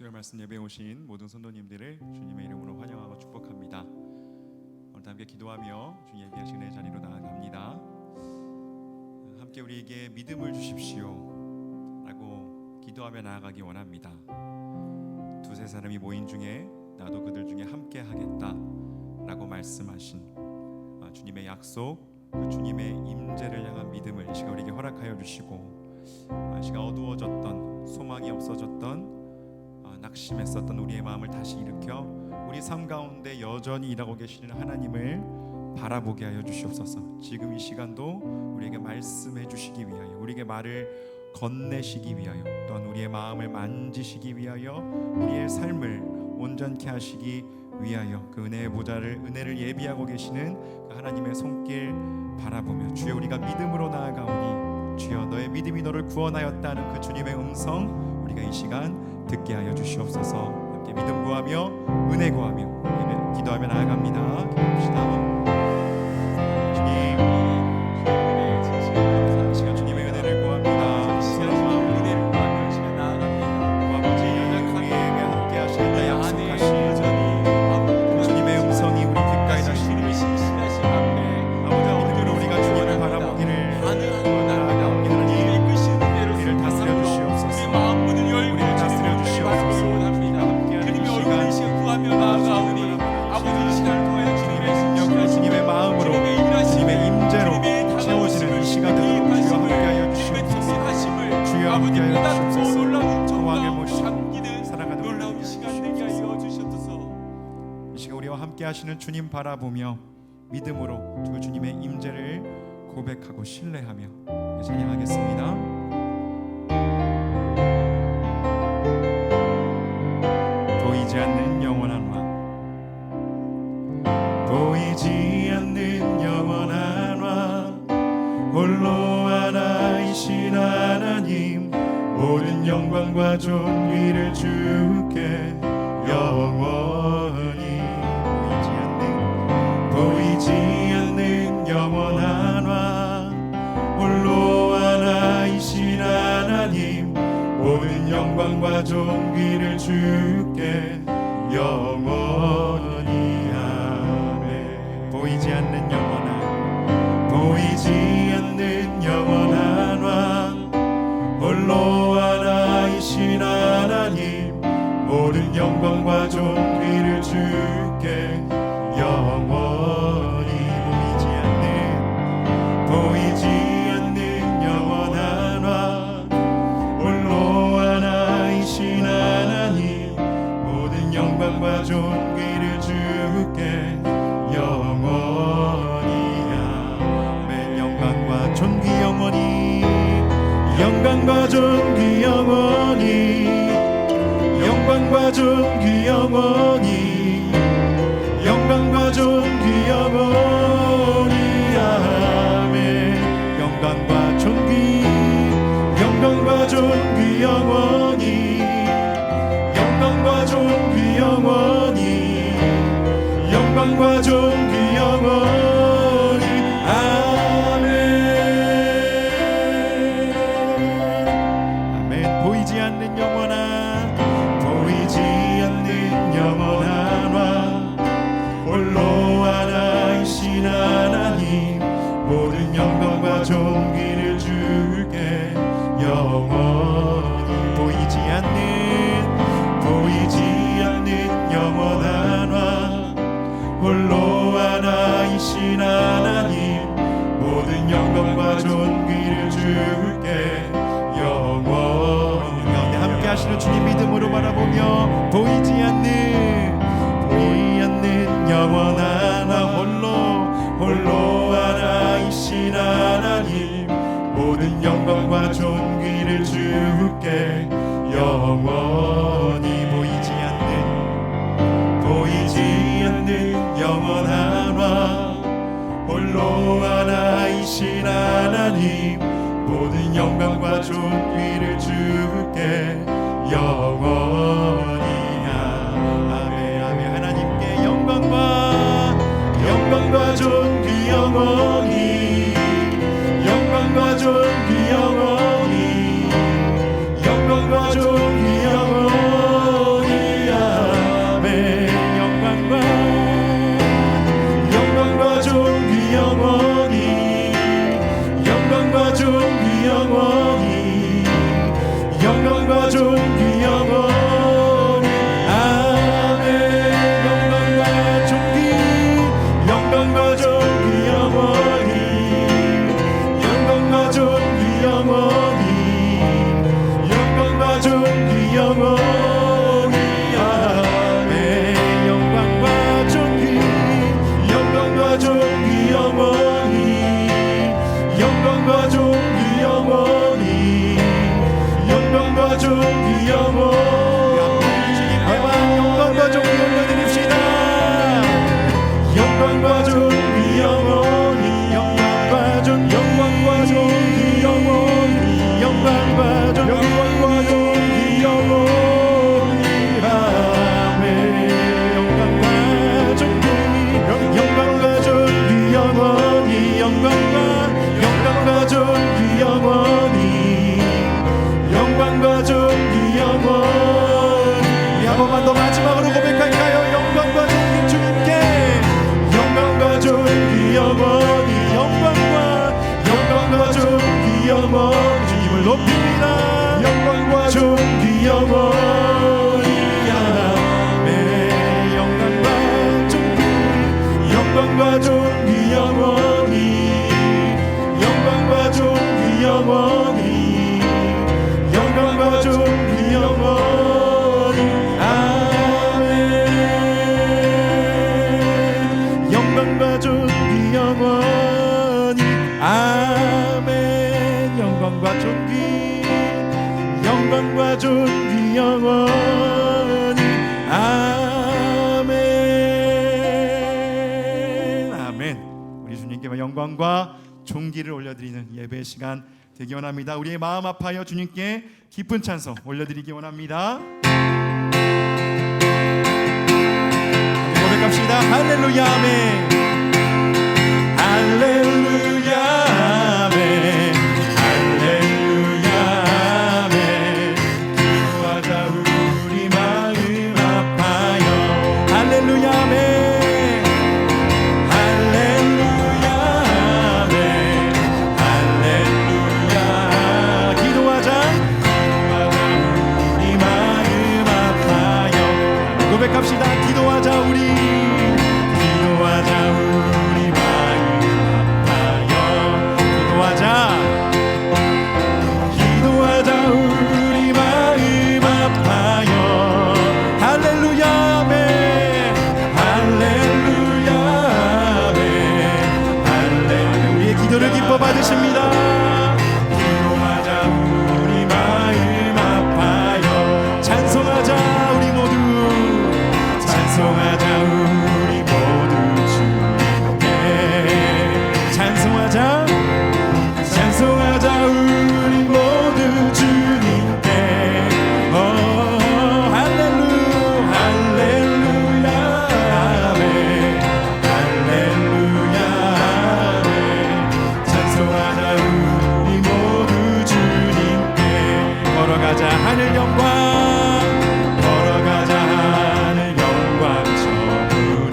수요 말씀 예배에 오신 모든 성도님들을 주님의 이름으로 환영하고 축복합니다. 오늘 함께 기도하며 주님 예배하시는 자리로 나아갑니다. 함께 우리에게 믿음을 주십시오 라고 기도하며 나아가기 원합니다. 두세 사람이 모인 중에 나도 그들 중에 함께 하겠다 라고 말씀하신 주님의 약속, 그 주님의 임재를 향한 믿음을 이 시간 우리에게 허락하여 주시고, 이 시간 어두워졌던, 소망이 없어졌던, 낙심했었던 우리의 마음을 다시 일으켜 우리 삶 가운데 여전히 일하고 계시는 하나님을 바라보게 하여 주시옵소서. 지금 이 시간도 우리에게 말씀해 주시기 위하여, 우리에게 말을 건네시기 위하여, 또한 우리의 마음을 만지시기 위하여, 우리의 삶을 온전케 하시기 위하여 그 은혜의 보좌를, 은혜를 예비하고 계시는 그 하나님의 손길 바라보며, 주여 우리가 믿음으로 나아가오니 주여 너의 믿음이 너를 구원하였다는 그 주님의 음성 우리가 이 시간 듣게 하여 주시옵소서. 함께 믿음 구하며 은혜 구하며 기도하며 나아갑니다. 기도합시다. 주님, 이 시간 주님의 은혜를 구합니다. 이 시간 은혜를 구하며 이 시간 나아갑니다. 아버지, 우리에게 함께 하시는 약속하신 주님의 음성이 우리 귓가에 다시 신실하신 앞에 아버지, 오늘도 우리가 주님을 바라보기를 나아가오니 하나님 이끄시는 대로 우리를 다스려 주시옵소서. 우리 마음 문을 열고 우리를 다스려 주시옵소서. 그님이 얼굴을 이 시간 구하며 나아가오니 아버지, 이 시간을 통하여 주님의 능력으로, 주님의 마음으로, 주님의 임재로 채워지는 이 시간을 주여 함께하여 주시옵소서. 주여 함께하여 주시옵소서. 놀라운 정황의 모습 사랑하는 놀라운 시간 되게 하여 주시옵소서. 이 시간 우리와 함께하시는 주님 바라보며 믿음으로 그 주님의 임재를 고백하고 신뢰하며 찬양하겠습니다. 보이지 않는 영원한 왕, 보이지 않는 영원한 왕, 홀로 하나이신 하나님, 모든 영광과 존귀를 주께 영원히. 보이지 않는 영원한 왕, 홀로 하나이신 하나님, 모든 영광과 존귀를 주께 영원히. 아멘. 보이지 않는 영원한, 보이지 않는 영원한 왕, 홀로 하나이신 하나님, 모든 영광과 존귀를 주께 영원히. 보이지 않는 영원한 왕, 홀로 하나이신 하나님, 모든 영광과 존귀를 주께 영원히. 아멘. 영광과 존귀 영원히, 영광과 존귀 영원히, 영광과 존귀 영원히, 영광과 존귀 영원히. 아멘. 영광과 존귀, 영광과 존귀 영원히, 영광과 존귀 영원히, 영광과 존귀 영원히. 아멘. 아멘. 보이지 않는 영원한, 보이지 않는 영원한 왕, 홀로 하나이신 하나님, 모든 영광과 존귀를 주께 영원히. 보이지 않는, 보이지 않는 영원한 왕, 홀로 하나이신 하나님, 모든 영광과 존귀를 주께 영원히. 함께 하시는 주님 믿음으로 바라보며 보이지 않는, 보이지 않는 영원한 왕, 홀로 하나이신 하나님, 모든 영광과 존귀를 주께 영원히. 보이지 않는, 보이지 않는 영원한 왕, 홀로 하나이신 하나님, 모든 영광과 존귀를 주께 영원히. 아멘. 아멘. 하나님께 영광과, 영광과 존귀 영원히, 영광과 존귀 영원히, 영광과 존귀 영원히. 존귀 영원히 아멘. 영광과 존귀 영광과 존귀 영원히 영광과 존귀 영원히 영광과 존귀 영원히 아멘. 영광과 존귀 영광과 존귀 영원히 영광과 존귀 영원히 영광과 존귀 영원히 주님께만 영광과 존귀 올려드립시다. 영광과 존귀 영원히 영광과 존귀 영광과 존귀 영원히 영광과 존귀 영원히 아멘. 영광과 존귀 영광과 존귀 영원히 영광과 존귀 영원히 영광과 존귀 영원히 한 번만 더 마지막으로 고백할까요? 영광과 존귀 주님께 영광과 존귀 영원히 영광과 존귀 영원히 주님을 높입니다. 영광과 존귀 영원히 아멘. 영광과 존귀 영광과 존귀 영원히 영광과 존귀 영원히 영광과 존귀 영원히 아멘. 영광과 존귀 영원히 아멘. 영광과 존귀 영광과 존귀 영원히 아멘. 아멘. 우리 주님께 영광과 존귀를 올려드리는 예배의 시간 되기 원합니다. 우리의 마음 아파요 주님께 기쁜 찬송 올려드리기 원합니다. 고백합시다. 할렐루야 아멘. 할렐루야 아멘. 할렐루야 아멘. 기도하자 우리 마음 아파요. 할렐루야 아멘. 고백합시다. 기도하자 우리 마음 아파요. 기도하자 우리 마음 아파요. 할렐루야 아멘. 할렐루야 아멘. 할렐루야. 우리의 기도를 기뻐 받으십니다. 기도하자 우리 마음 아파요. 찬송하자 우리 모두 찬송하자 우리 모두 주님께 찬송하자 우리 모두 주님께 할렐루야 아멘. 할렐루야 아멘. 찬송하자 우리 모두 주님께 걸어가자 하늘 영광 걸어가자 하늘 영광 저물을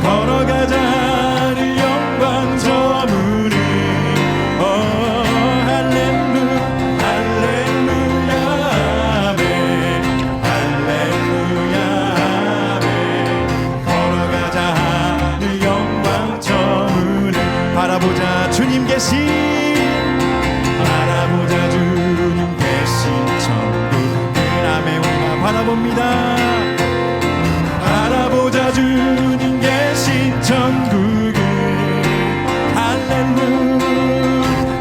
걸어가자 하늘 영광 저물을 할렐루야 아멘. 할렐루야 아멘. 걸어가자 하늘 영광 저물을 바라보자 주님 계신 바라보자 주님 계신 천국 아멘. 우리가 바라봅니다. 바라보자 주님 계신 천국을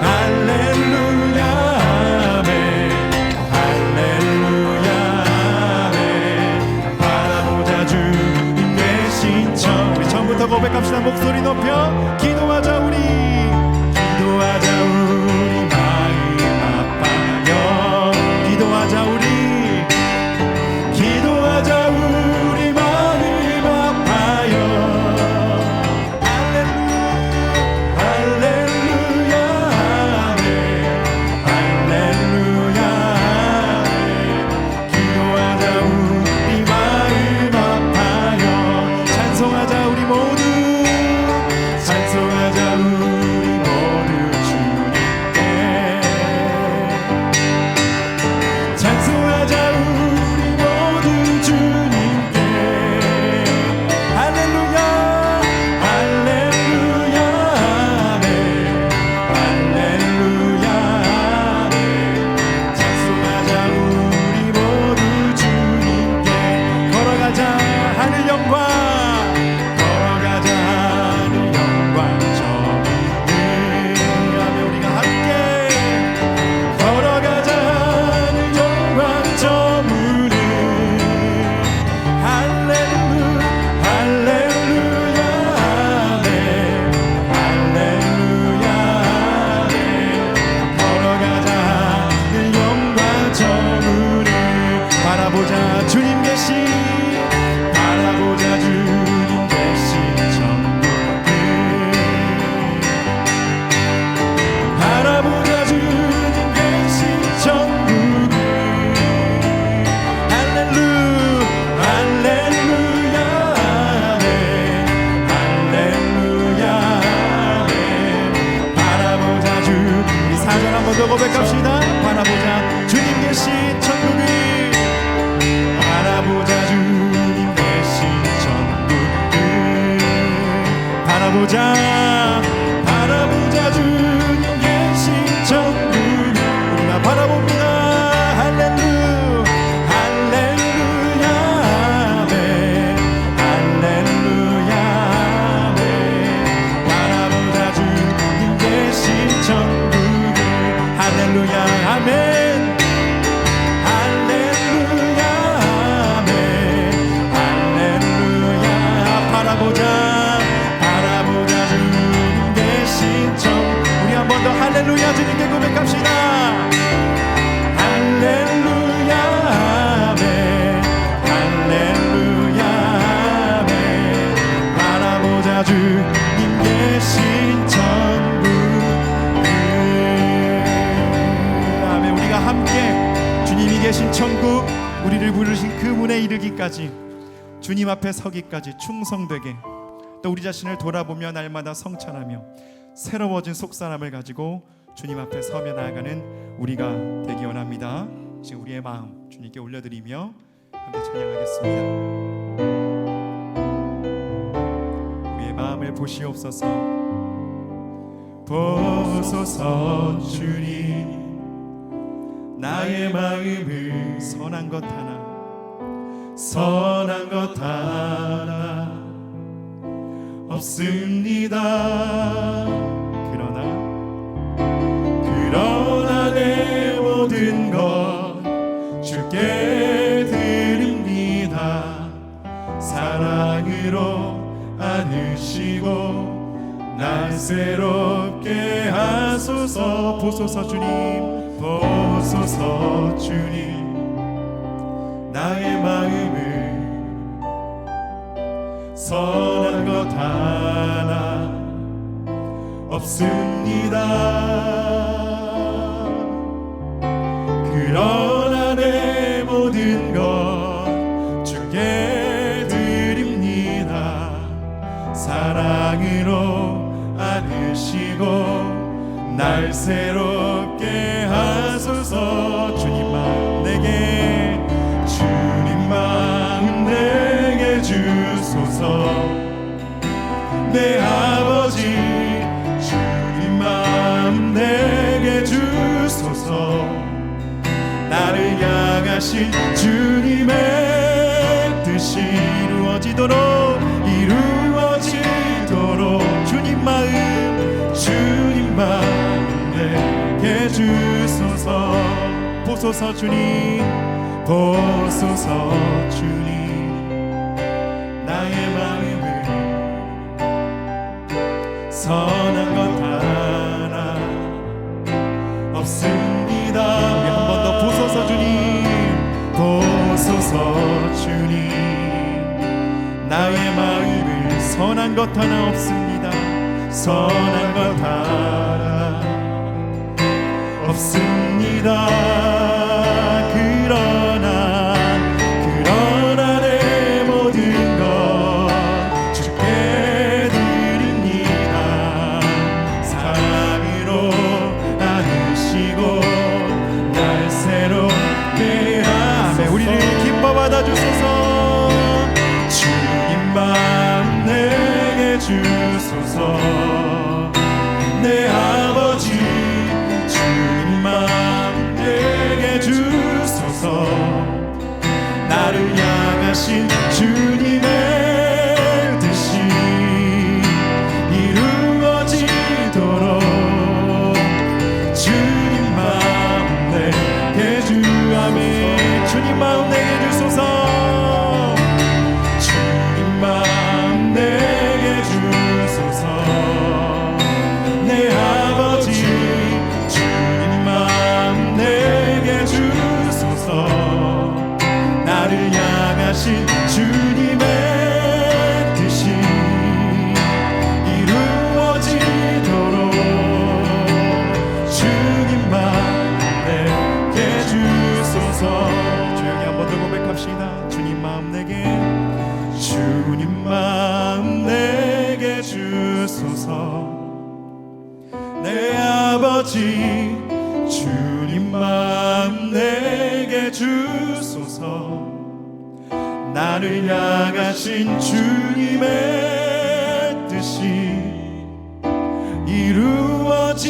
할렐루야 아멘. 할렐루야 아멘. 바라보자 주님 계신 천국. 우리 처음부터 고백합시다. 목소리 높여 기도하자 우리 마음 아파요. 기도하자 우리 마음 아파요. 번 더 고백합시다. 바라보자 주님 계신 천국을, 바라보자 주님 계신 천국을, 바라보자 주님 계신 천국을 우리가 바라봅니다. 할렐루야 할렐루야 아멘 할렐루야 아멘. 바라보자 주님 계신 천국을, 할렐루야 아멘 할렐루야 아멘 할렐루야. 바라보자 주님 계신 천국. 우리 한 번 더 할렐루야 주님께 고백합시다. 할렐루야 아멘 할렐루야 아멘. 바라보자 주님 계신 천국 아멘. 우리가 함께 주님이 계신 천국, 우리를 부르신 그 문에 이르기까지, 주님 앞에 서기까지 충성되게, 또 우리 자신을 돌아보며 날마다 성찬하며 새로워진 속사람을 가지고 주님 앞에 서며 나아가는 우리가 되기 원합니다. 지금 우리의 마음 주님께 올려드리며 함께 찬양하겠습니다. 우리의 마음을 보시옵소서. 보소서 주님, 나의 마음을 선한 것 하나 없습니다. 그러나 내 모든 것 주께 드립니다. 사랑으로 안으시고 날 새롭게 하소서. 보소서 주님, 보소서 주님, 나의 마음을 선한 것 하나 없습니다. 그러나 내 모든 것 주께 드립니다. 사랑으로 안으시고 날 새롭게 하소서. 주님 마음 내게 주소서. 내 아버지 주님 마음 내게 주소서. 나를 향하신 주님의 뜻이 이루어지도록 주님 마음 내게 주소서. 보소서 주님, 보소서 주님, 나의 마음을 선한 것 하나 없습니다. 우리 한 번 더 보소서 주님, 보소서 주님, 나의 마음을 선한 것 하나 없습니다. 선한 것 하나 없습니다. 그러나 내 모든 것 주께 드립니다. 사랑으로 안으시고 날 새롭게 하소서. 우리를 기뻐 받아주소서. 주님 마음 내게 주소서. 내 아버지 주님 마음 내게 주소서. 나를 향하신 주님의 뜻이 이루어지도록 주님 마음 내게 아멘. 주님 마음 내게 주소서. 주님 마음 내게 주소서. 내 아버지 주님 마음 내게 주소서. 나를 향하신 주님의 뜻이 이루어지도록 주님 마음 내게 주소서. 조용히 한 번 더 고백합시다. 주님 마음 내게 주소서. 내 아버지 주님 마음 내게 주소서. 나를 향하신 주님의 뜻이 이루어지도록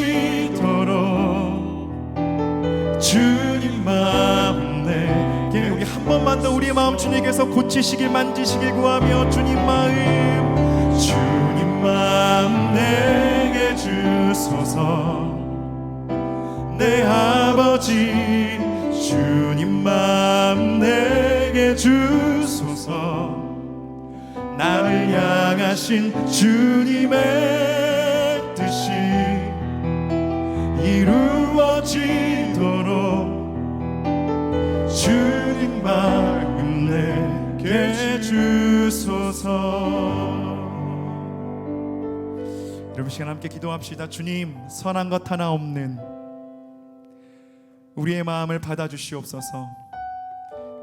주님 마음 내게. 우리 한 번만 더 우리의 마음 주님께서 고치시길 만지시길 구하며 주님 마음 내게 주소서. 내 아버지 주님 마음 내게 주소서. 나를 향하신 주님의 뜻이 이루어지도록 주님 마음 내게 주소서. 여러분 시간 함께 기도합시다. 주님, 선한 것 하나 없는 우리의 마음을 받아주시옵소서.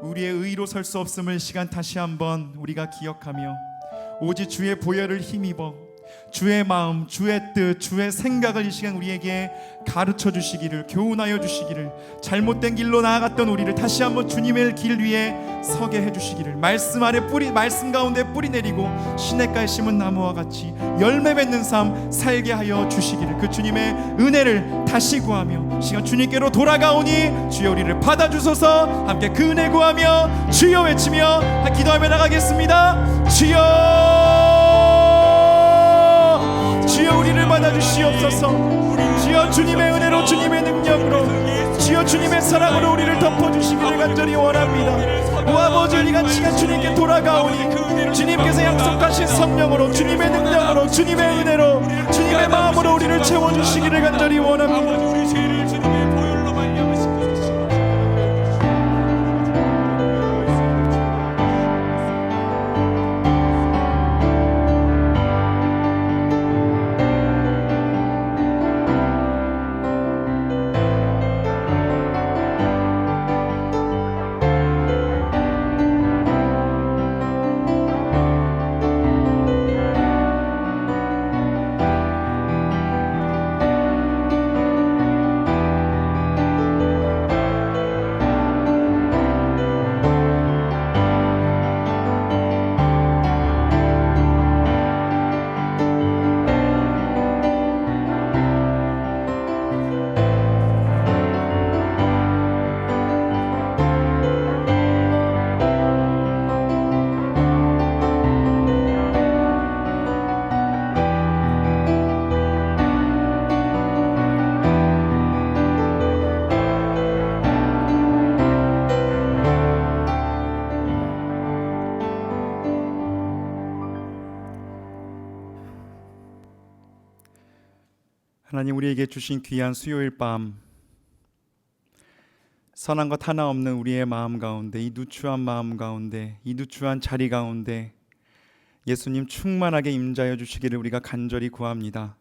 우리의 의로 설 수 없음을 시간 다시 한번 우리가 기억하며 오직 주의 보혈을 힘입어 주의 마음, 주의 뜻, 주의 생각을 이 시간 우리에게 가르쳐 주시기를, 교훈하여 주시기를, 잘못된 길로 나아갔던 우리를 다시 한번 주님의 길 위에 서게 해주시기를, 말씀 아래 말씀 가운데 뿌리 내리고 시냇가에 심은 나무와 같이 열매 맺는 삶 살게 하여 주시기를, 그 주님의 은혜를 다시 구하며 시간 주님께로 돌아가오니 주여 우리를 받아주소서. 함께 그 은혜 구하며 주여 외치며 기도하며 나가겠습니다. 주여 우리를 받아주시옵소서. 주여 주님의 은혜로, 주님의 능력으로, 주여 주님의 사랑으로 우리를 덮어주시기를 간절히 원합니다. 오 아버지, 우리가 시간 주님께 돌아가오니 주님께서 약속하신 성령으로, 주님의 능력으로, 주님의 은혜로, 주님의 마음으로 우리를 채워주시기를 간절히 원합니다. 하나님, 우리에게 주신 귀한 수요일 밤, 선한 것 하나 없는 우리의 마음 가운데, 이 누추한 마음 가운데, 이 누추한 자리 가운데 예수님 충만하게 임자여 주시기를 우리가 간절히 구합니다.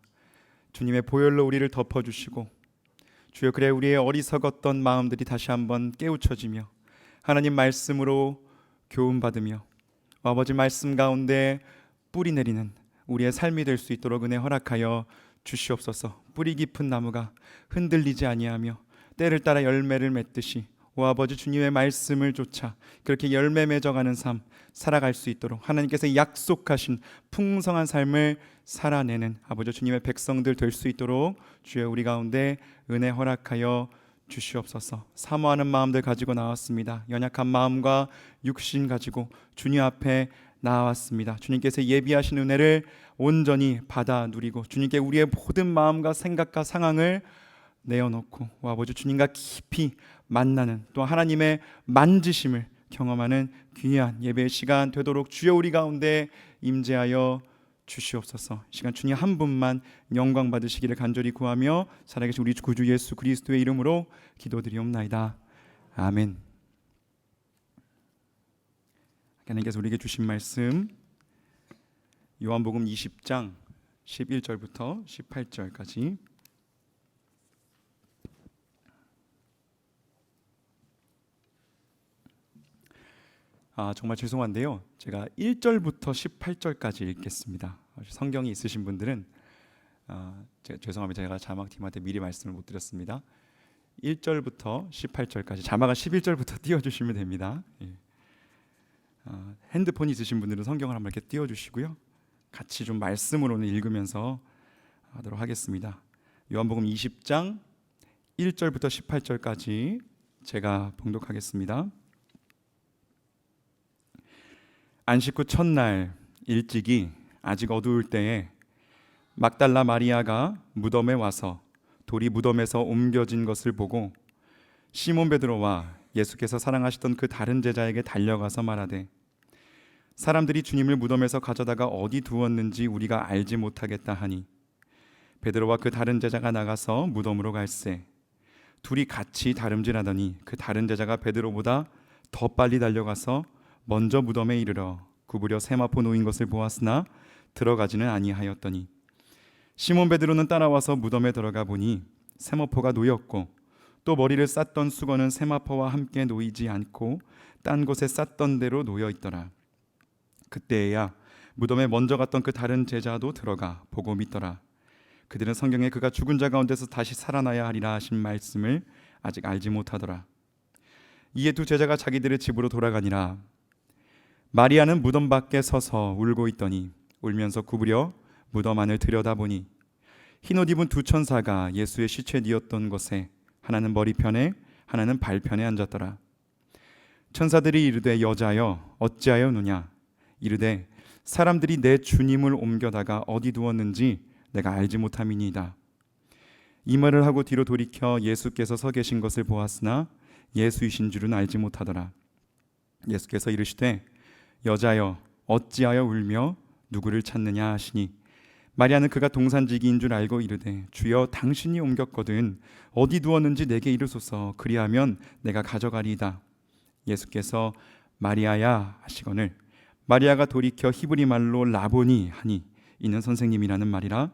주님의 보혈로 우리를 덮어주시고 주여, 그래 우리의 어리석었던 마음들이 다시 한번 깨우쳐지며 하나님 말씀으로 교훈받으며 아버지 말씀 가운데 뿌리 내리는 우리의 삶이 될 수 있도록 은혜 허락하여 주시옵소서. 뿌리 깊은 나무가 흔들리지 아니하며 때를 따라 열매를 맺듯이 오 아버지, 주님의 말씀을 쫓아 그렇게 열매 맺어가는 삶 살아갈 수 있도록 하나님께서 약속하신 풍성한 삶을 살아내는 아버지 주님의 백성들 될 수 있도록 주여 우리 가운데 은혜 허락하여 주시옵소서. 사모하는 마음들 가지고 나왔습니다. 연약한 마음과 육신 가지고 주님 앞에 나왔습니다. 주님께서 예비하신 은혜를 온전히 받아 누리고 주님께 우리의 모든 마음과 생각과 상황을 내어놓고 아버지 주님과 깊이 만나는, 또 하나님의 만지심을 경험하는 귀한 예배의 시간 되도록 주여 우리 가운데 임재하여 주시옵소서. 이 시간 주님 한 분만 영광 받으시기를 간절히 구하며 살아계신 우리 구주 예수 그리스도의 이름으로 기도드리옵나이다. 아멘. 하나님께서 우리에게 주신 말씀 요한복음 20장 11절부터 18절까지. 정말 죄송한데요, 제가 1절부터 18절까지 읽겠습니다. 성경이 있으신 분들은 죄송합니다. 제가 자막팀한테 미리 말씀을 못 드렸습니다. 1절부터 18절까지, 자막은 11절부터 띄워주시면 됩니다. 핸드폰 있으신 분들은 성경을 한번 이렇게 띄워주시고요. 같이 좀 말씀으로는 읽으면서 하도록 하겠습니다. 요한복음 20장 1절부터 18절까지 제가 봉독하겠습니다. 안식 후 첫날 일찍이 아직 어두울 때에 막달라 마리아가 무덤에 와서 돌이 무덤에서 옮겨진 것을 보고 시몬 베드로와 예수께서 사랑하시던 그 다른 제자에게 달려가서 말하되 사람들이 주님을 무덤에서 가져다가 어디 두었는지 우리가 알지 못하겠다 하니 베드로와 그 다른 제자가 나가서 무덤으로 갈새 둘이 같이 다름질하더니 그 다른 제자가 베드로보다 더 빨리 달려가서 먼저 무덤에 이르러 구부려 세마포 놓인 것을 보았으나 들어가지는 아니하였더니 시몬 베드로는 따라와서 무덤에 들어가 보니 세마포가 놓였고 또 머리를 쌌던 수건은 세마포와 함께 놓이지 않고 딴 곳에 쌌던 대로 놓여 있더라. 그때야 무덤에 먼저 갔던 그 다른 제자도 들어가 보고 믿더라. 그들은 성경에 그가 죽은 자 가운데서 다시 살아나야 하리라 하신 말씀을 아직 알지 못하더라. 이에 두 제자가 자기들의 집으로 돌아가니라. 마리아는 무덤 밖에 서서 울고 있더니 울면서 구부려 무덤 안을 들여다보니 흰옷 입은 두 천사가 예수의 시체 뉘었던 곳에 하나는 머리편에 하나는 발편에 앉았더라. 천사들이 이르되 여자여 어찌하여 누냐 이르되 사람들이 내 주님을 옮겨다가 어디 두었는지 내가 알지 못함이니이다. 이 말을 하고 뒤로 돌이켜 예수께서 서 계신 것을 보았으나 예수이신 줄은 알지 못하더라. 예수께서 이르시되 여자여 어찌하여 울며 누구를 찾느냐 하시니 마리아는 그가 동산지기인 줄 알고 이르되 주여 당신이 옮겼거든 어디 두었는지 내게 이르소서 그리하면 내가 가져가리이다. 예수께서 마리아야 하시거늘 마리아가 돌이켜 히브리 말로 라보니 하니 이는 선생님이라는 말이라.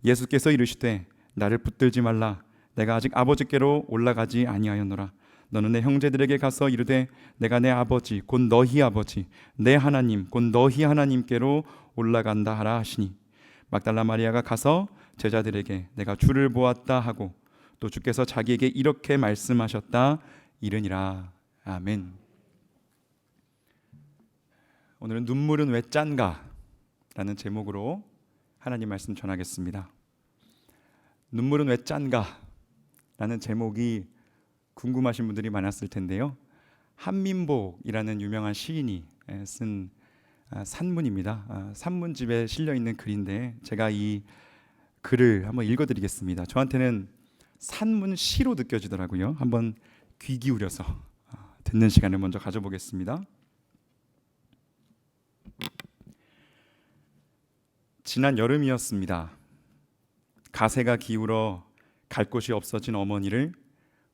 예수께서 이르시되 나를 붙들지 말라. 내가 아직 아버지께로 올라가지 아니하였노라. 너는 내 형제들에게 가서 이르되 내가 내 아버지 곧 너희 아버지 내 하나님 곧 너희 하나님께로 올라간다 하라 하시니 막달라 마리아가 가서 제자들에게 내가 주를 보았다 하고 또 주께서 자기에게 이렇게 말씀하셨다 이르니라. 아멘. 오늘은 눈물은 왜 짠가? 라는 제목으로 하나님 말씀 전하겠습니다. 눈물은 왜 짠가? 라는 제목이 궁금하신 분들이 많았을 텐데요. 한민복이라는 유명한 시인이 쓴 산문입니다. 산문집에 실려 있는 글인데 제가 이 글을 한번 읽어드리겠습니다. 저한테는 산문시로 느껴지더라고요. 한번 귀 기울여서 듣는 시간을 먼저 가져보겠습니다. 지난 여름이었습니다. 가세가 기울어 갈 곳이 없어진 어머니를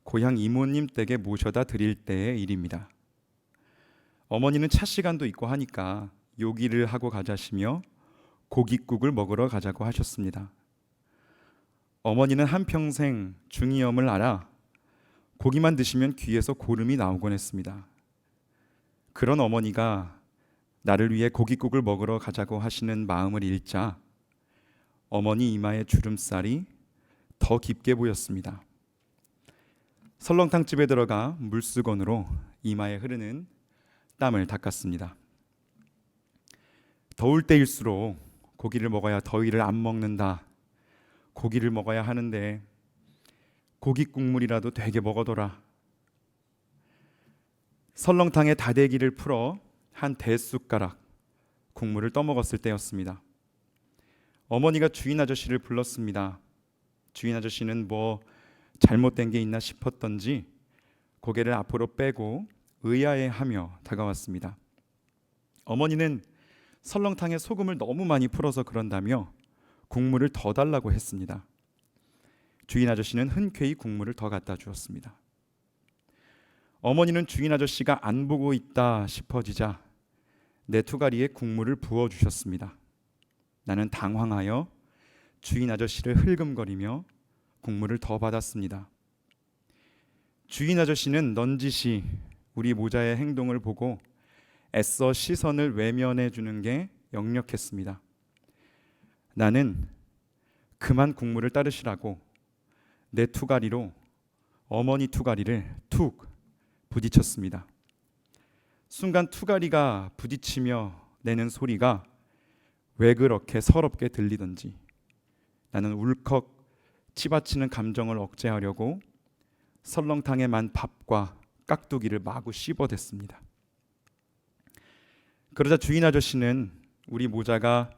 고향 이모님 댁에 모셔다 드릴 때의 일입니다. 어머니는 차 시간도 있고 하니까 요기를 하고 가자시며 고깃국을 먹으러 가자고 하셨습니다. 어머니는 한평생 중이염을 앓아 고기만 드시면 귀에서 고름이 나오곤 했습니다. 그런 어머니가 나를 위해 고깃국을 먹으러 가자고 하시는 마음을 읽자 어머니 이마의 주름살이 더 깊게 보였습니다. 설렁탕집에 들어가 물수건으로 이마에 흐르는 땀을 닦았습니다. 더울 때일수록 고기를 먹어야 더위를 안 먹는다. 고기를 먹어야 하는데 고기 국물이라도 되게 먹어둬라. 설렁탕에 다대기를 풀어 한 대숟가락 국물을 떠먹었을 때였습니다. 어머니가 주인 아저씨를 불렀습니다. 주인 아저씨는 뭐 잘못된 게 있나 싶었던지 고개를 앞으로 빼고 의아해하며 다가왔습니다. 어머니는 설렁탕에 소금을 너무 많이 풀어서 그런다며 국물을 더 달라고 했습니다. 주인 아저씨는 흔쾌히 국물을 더 갖다 주었습니다. 어머니는 주인 아저씨가 안 보고 있다 싶어지자 내 투가리에 국물을 부어주셨습니다. 나는 당황하여 주인 아저씨를 흘금거리며 국물을 더 받았습니다. 주인 아저씨는 넌지시 우리 모자의 행동을 보고 애써 시선을 외면해 주는 게 역력했습니다. 나는 그만 국물을 따르시라고 내 투가리로 어머니 투가리를 툭 부딪혔습니다. 순간 투가리가 부딪히며 내는 소리가 왜 그렇게 서럽게 들리던지 나는 울컥 치받치는 감정을 억제하려고 설렁탕에 만 밥과 깍두기를 마구 씹어댔습니다. 그러자 주인 아저씨는 우리 모자가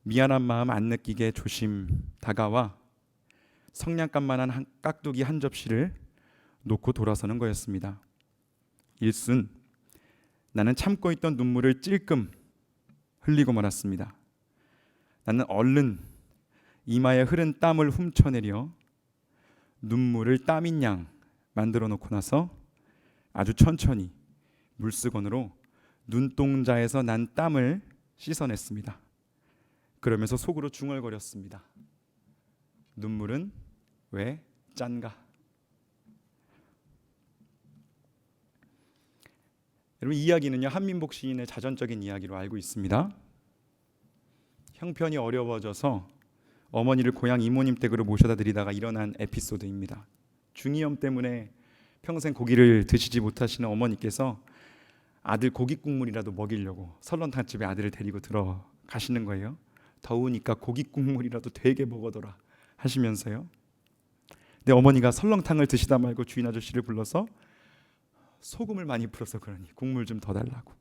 미안한 마음 안 느끼게 조심 다가와 성냥갑만한 깍두기 한 접시를 놓고 돌아서는 거였습니다. 일순 나는 참고 있던 눈물을 찔끔 흘리고 말았습니다. 나는 얼른 이마에 흐른 땀을 훔쳐내려 눈물을 땀인 양 만들어 놓고 나서 아주 천천히 물수건으로 눈동자에서 난 땀을 씻어냈습니다. 그러면서 속으로 중얼거렸습니다. 눈물은 왜 짠가? 여러분, 이 이야기는요, 한민복 시인의 자전적인 이야기로 알고 있습니다. 형편이 어려워져서 어머니를 고향 이모님 댁으로 모셔다 드리다가 일어난 에피소드입니다. 중이염 때문에 평생 고기를 드시지 못하시는 어머니께서 아들 고기 국물이라도 먹이려고 설렁탕집에 아들을 데리고 들어가시는 거예요. 더우니까 고기 국물이라도 되게 먹어둬라 하시면서요. 근데 어머니가 설렁탕을 드시다 말고 주인 아저씨를 불러서 소금을 많이 풀어서 그러니 국물 좀 더 달라고.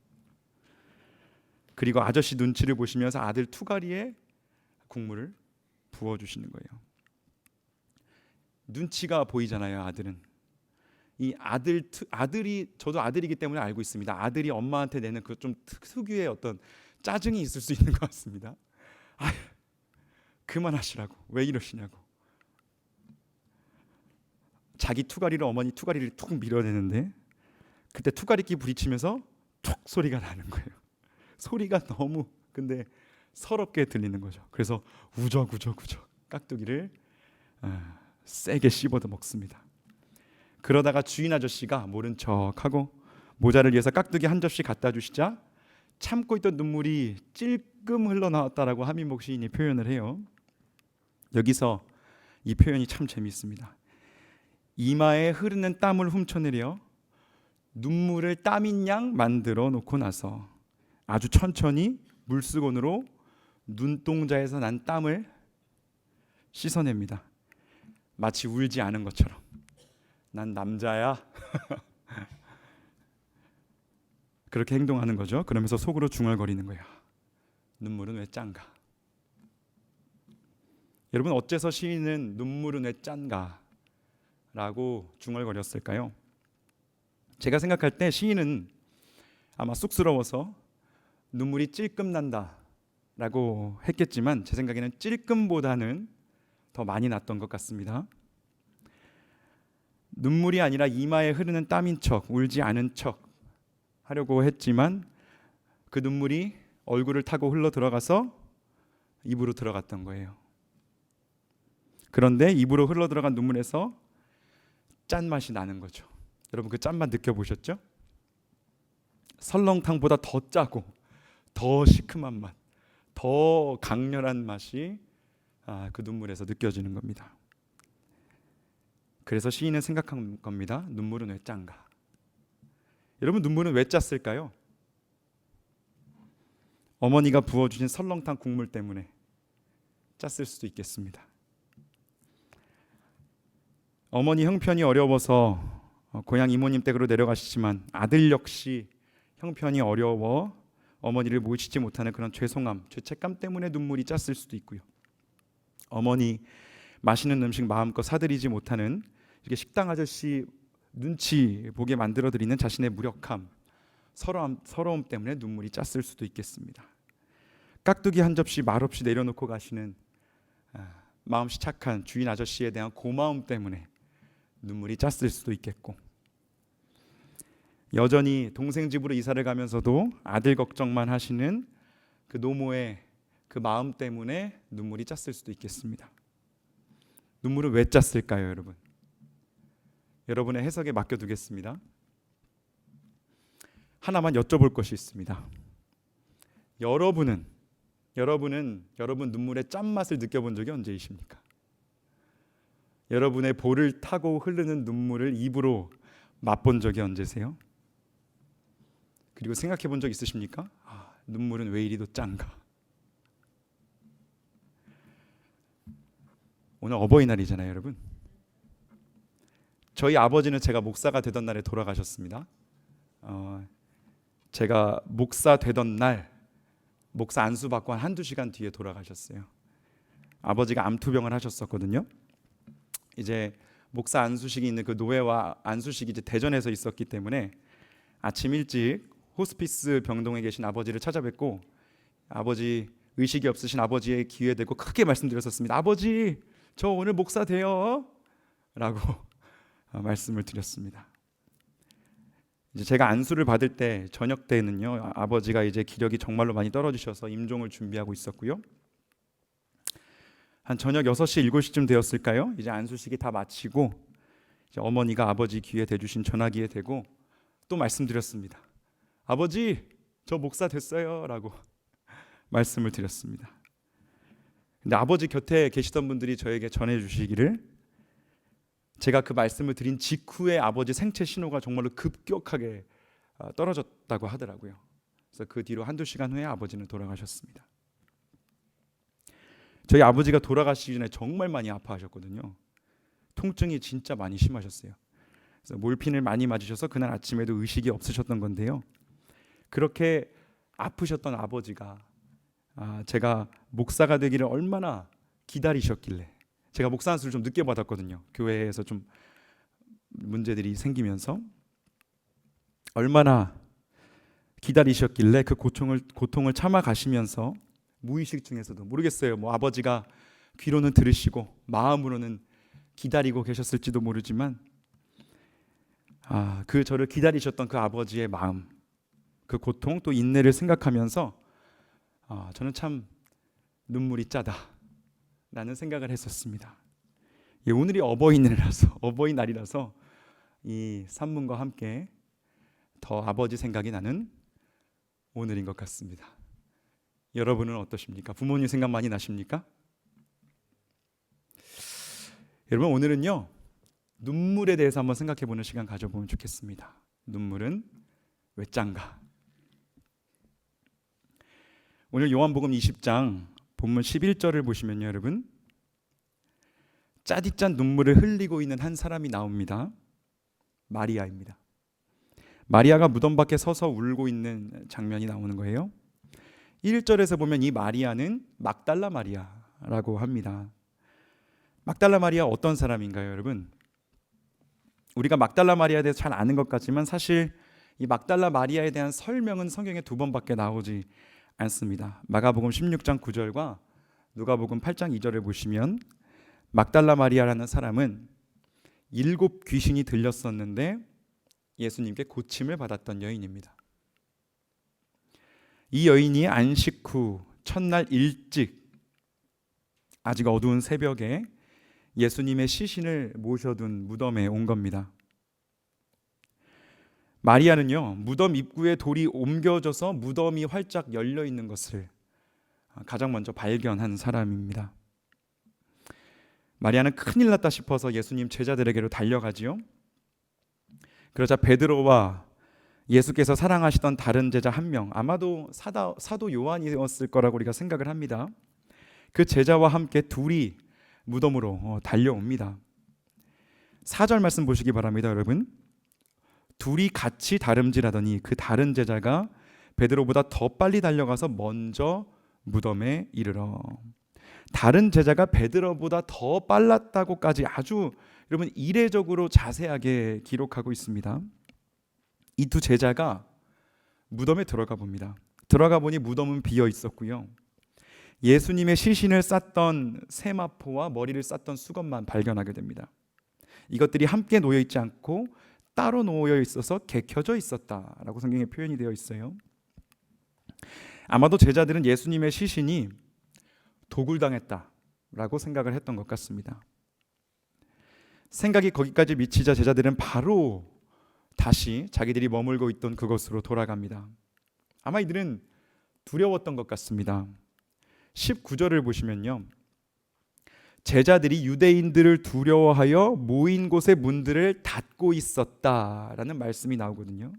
그리고 아저씨 눈치를 보시면서 아들 투가리에 국물을 부어주시는 거예요. 눈치가 보이잖아요. 아들은 이 아들이 저도 아들이기 때문에 알고 있습니다. 아들이 엄마한테 내는 그 좀 특유의 어떤 짜증이 있을 수 있는 것 같습니다. 아, 그만하시라고 왜 이러시냐고. 자기 투가리를 어머니 투가리를 툭 밀어내는데 그때 투가리끼 부딪히면서 툭 소리가 나는 거예요. 소리가 너무 근데 서럽게 들리는 거죠. 그래서 우적우적 깍두기를 세게 씹어도 먹습니다. 그러다가 주인 아저씨가 모른 척하고 모자를 위해서 깍두기 한 접시 갖다 주시자 참고 있던 눈물이 찔끔 흘러나왔다라고 한민복 시인이 표현을 해요. 여기서 이 표현이 참 재미있습니다. 이마에 흐르는 땀을 훔쳐내려 눈물을 땀인 양 만들어 놓고 나서 아주 천천히 물수건으로 눈동자에서 난 땀을 씻어냅니다. 마치 울지 않은 것처럼. 난 남자야. 그렇게 행동하는 거죠. 그러면서 속으로 중얼거리는 거야. 눈물은 왜 짠가? 여러분, 어째서 시인은 눈물은 왜 짠가? 라고 중얼거렸을까요? 제가 생각할 때 시인은 아마 쑥스러워서 눈물이 찔끔 난다 라고 했겠지만 제 생각에는 찔끔보다는 더 많이 났던 것 같습니다. 눈물이 아니라 이마에 흐르는 땀인 척, 울지 않은 척 하려고 했지만 그 눈물이 얼굴을 타고 흘러 들어가서 입으로 들어갔던 거예요. 그런데 입으로 흘러 들어간 눈물에서 짠맛이 나는 거죠. 여러분, 그 짠맛 느껴보셨죠? 설렁탕보다 더 짜고 더 시큼한 맛, 더 강렬한 맛이 그 눈물에서 느껴지는 겁니다. 그래서 시인은 생각한 겁니다. 눈물은 왜 짠가? 여러분, 눈물은 왜 짰을까요? 어머니가 부어주신 설렁탕 국물 때문에 짰을 수도 있겠습니다. 어머니 형편이 어려워서 고향 이모님 댁으로 내려가시지만 아들 역시 형편이 어려워 어머니를 모시지 못하는 그런 죄송함, 죄책감 때문에 눈물이 짰을 수도 있고요. 어머니 맛있는 음식 마음껏 사드리지 못하는 이렇게 식당 아저씨 눈치 보게 만들어드리는 자신의 무력함, 서러움 때문에 눈물이 짰을 수도 있겠습니다. 깍두기 한 접시 말없이 내려놓고 가시는 마음씨 착한 주인 아저씨에 대한 고마움 때문에 눈물이 짰을 수도 있겠고, 여전히 동생 집으로 이사를 가면서도 아들 걱정만 하시는 그 노모의 그 마음 때문에 눈물이 짰을 수도 있겠습니다. 눈물은 왜 짰을까요, 여러분? 여러분의 해석에 맡겨두겠습니다. 하나만 여쭤볼 것이 있습니다. 여러분 눈물의 짠맛을 느껴본 적이 언제이십니까? 여러분의 볼을 타고 흐르는 눈물을 입으로 맛본 적이 언제세요? 그리고 생각해 본 적 있으십니까? 눈물은 왜 이리도 짠가? 오늘 어버이날이잖아요, 여러분. 저희 아버지는 제가 목사가 되던 날에 돌아가셨습니다. 제가 목사 되던 날 목사 안수 받고 한 한두 시간 뒤에 돌아가셨어요. 아버지가 암투병을 하셨었거든요. 이제 목사 안수식이 있는 그 노회와 안수식이 이제 대전에서 있었기 때문에 아침 일찍 호스피스 병동에 계신 아버지를 찾아뵙고 아버지 의식이 없으신 아버지의 귀에 대고 크게 말씀드렸었습니다. 아버지, 저 오늘 목사 돼요 라고 말씀을 드렸습니다. 이제 제가 안수를 받을 때 저녁 때는요, 아버지가 이제 기력이 정말로 많이 떨어지셔서 임종을 준비하고 있었고요. 한 저녁 6시, 7시쯤 되었을까요? 이제 안수식이 다 마치고 이제 어머니가 아버지 귀에 대주신 전화기에 대고 또 말씀드렸습니다. 아버지, 저 목사 됐어요 라고 말씀을 드렸습니다. 근데 아버지 곁에 계시던 분들이 저에게 전해주시기를 제가 그 말씀을 드린 직후에 아버지 생체 신호가 정말로 급격하게 떨어졌다고 하더라고요. 그래서 그 뒤로 한두 시간 후에 아버지는 돌아가셨습니다. 저희 아버지가 돌아가시기 전에 정말 많이 아파하셨거든요. 통증이 진짜 많이 심하셨어요. 그래서 몰핀을 많이 맞으셔서 그날 아침에도 의식이 없으셨던 건데요. 그렇게 아프셨던 아버지가 제가 목사가 되기를 얼마나 기다리셨길래, 제가 목사 안수를 좀 늦게 받았거든요. 교회에서 좀 문제들이 생기면서 얼마나 기다리셨길래 그 고통을 참아 가시면서 무의식 중에서도 모르겠어요. 뭐 아버지가 귀로는 들으시고 마음으로는 기다리고 계셨을지도 모르지만 그 저를 기다리셨던 그 아버지의 마음, 그 고통 또 인내를 생각하면서 저는 참 눈물이 짜다라는 생각을 했었습니다. 오늘이 어버이날이라서 이 산문과 함께 더 아버지 생각이 나는 오늘인 것 같습니다. 여러분은 어떠십니까? 부모님 생각 많이 나십니까? 여러분, 오늘은요, 눈물에 대해서 한번 생각해보는 시간 가져보면 좋겠습니다. 눈물은 왜 짠가? 오늘 요한복음 20장 본문 11절을 보시면요, 여러분, 짜디짠 눈물을 흘리고 있는 한 사람이 나옵니다. 마리아입니다. 마리아가 무덤 밖에 서서 울고 있는 장면이 나오는 거예요. 1절에서 보면 이 마리아는 막달라 마리아라고 합니다. 막달라 마리아 어떤 사람인가요, 여러분? 우리가 막달라 마리아에 대해서 잘 아는 것 같지만 사실 이 막달라 마리아에 대한 설명은 성경에 2번밖에 나오지 않습니다. 마가복음 16장 9절과 누가복음 8장 2절을 보시면 막달라 마리아라는 사람은 7 귀신이 들렸었는데 예수님께 고침을 받았던 여인입니다. 이 여인이 안식 후 첫날 일찍 아직 어두운 새벽에 예수님의 시신을 모셔둔 무덤에 온 겁니다. 마리아는요, 무덤 입구에 돌이 옮겨져서 무덤이 활짝 열려 있는 것을 가장 먼저 발견한 사람입니다. 마리아는 큰일 났다 싶어서 예수님 제자들에게로 달려가지요. 그러자 베드로와 예수께서 사랑하시던 다른 제자 한 명, 아마도 사도 요한이었을 거라고 우리가 생각을 합니다. 그 제자와 함께 둘이 무덤으로 달려옵니다. 4절 말씀 보시기 바랍니다, 여러분. 둘이 같이 다름질하더니 그 다른 제자가 베드로보다 더 빨리 달려가서 먼저 무덤에 이르러. 다른 제자가 베드로보다 더 빨랐다고까지 아주 여러분 이례적으로 자세하게 기록하고 있습니다. 이 두 제자가 무덤에 들어가 봅니다. 들어가 보니 무덤은 비어 있었고요. 예수님의 시신을 쌌던 세마포와 머리를 쌌던 수건만 발견하게 됩니다. 이것들이 함께 놓여 있지 않고 따로 놓여 있어서 개켜져 있었다라고 성경에 표현이 되어 있어요. 아마도 제자들은 예수님의 시신이 도굴당했다라고 생각을 했던 것 같습니다. 생각이 거기까지 미치자 제자들은 바로 다시 자기들이 머물고 있던 그곳으로 돌아갑니다. 아마 이들은 두려웠던 것 같습니다. 19절을 보시면요, 제자들이 유대인들을 두려워하여 모인 곳의 문들을 닫고 있었다라는 말씀이 나오거든요.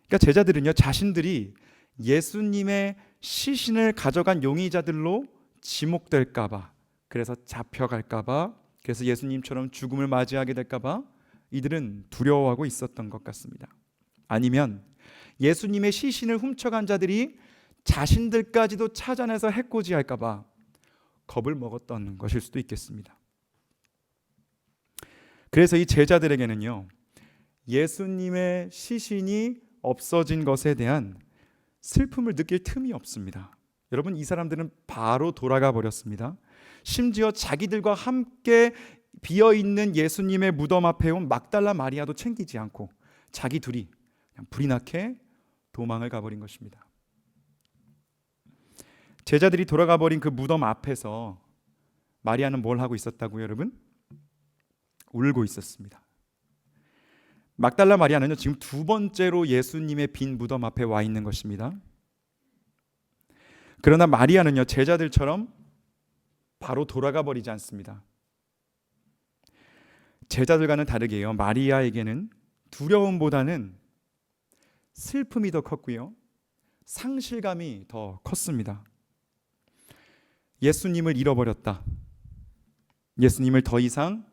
그러니까 제자들은요, 자신들이 예수님의 시신을 가져간 용의자들로 지목될까봐, 그래서 잡혀갈까봐, 그래서 예수님처럼 죽음을 맞이하게 될까봐 이들은 두려워하고 있었던 것 같습니다. 아니면 예수님의 시신을 훔쳐간 자들이 자신들까지도 찾아내서 해코지할까봐 겁을 먹었던 것일 수도 있겠습니다. 그래서 이 제자들에게는요, 예수님의 시신이 없어진 것에 대한 슬픔을 느낄 틈이 없습니다. 여러분, 이 사람들은 바로 돌아가 버렸습니다. 심지어 자기들과 함께 비어있는 예수님의 무덤 앞에 온 막달라 마리아도 챙기지 않고 자기 둘이 그냥 불이 나게 도망을 가버린 것입니다. 제자들이 돌아가 버린 그 무덤 앞에서 마리아는 뭘 하고 있었다고요, 여러분? 울고 있었습니다. 막달라 마리아는요, 지금 두 번째로 예수님의 빈 무덤 앞에 와 있는 것입니다. 그러나 마리아는요, 제자들처럼 바로 돌아가 버리지 않습니다. 제자들과는 다르게요, 마리아에게는 두려움보다는 슬픔이 더 컸고요, 상실감이 더 컸습니다. 예수님을 잃어버렸다. 예수님을 더 이상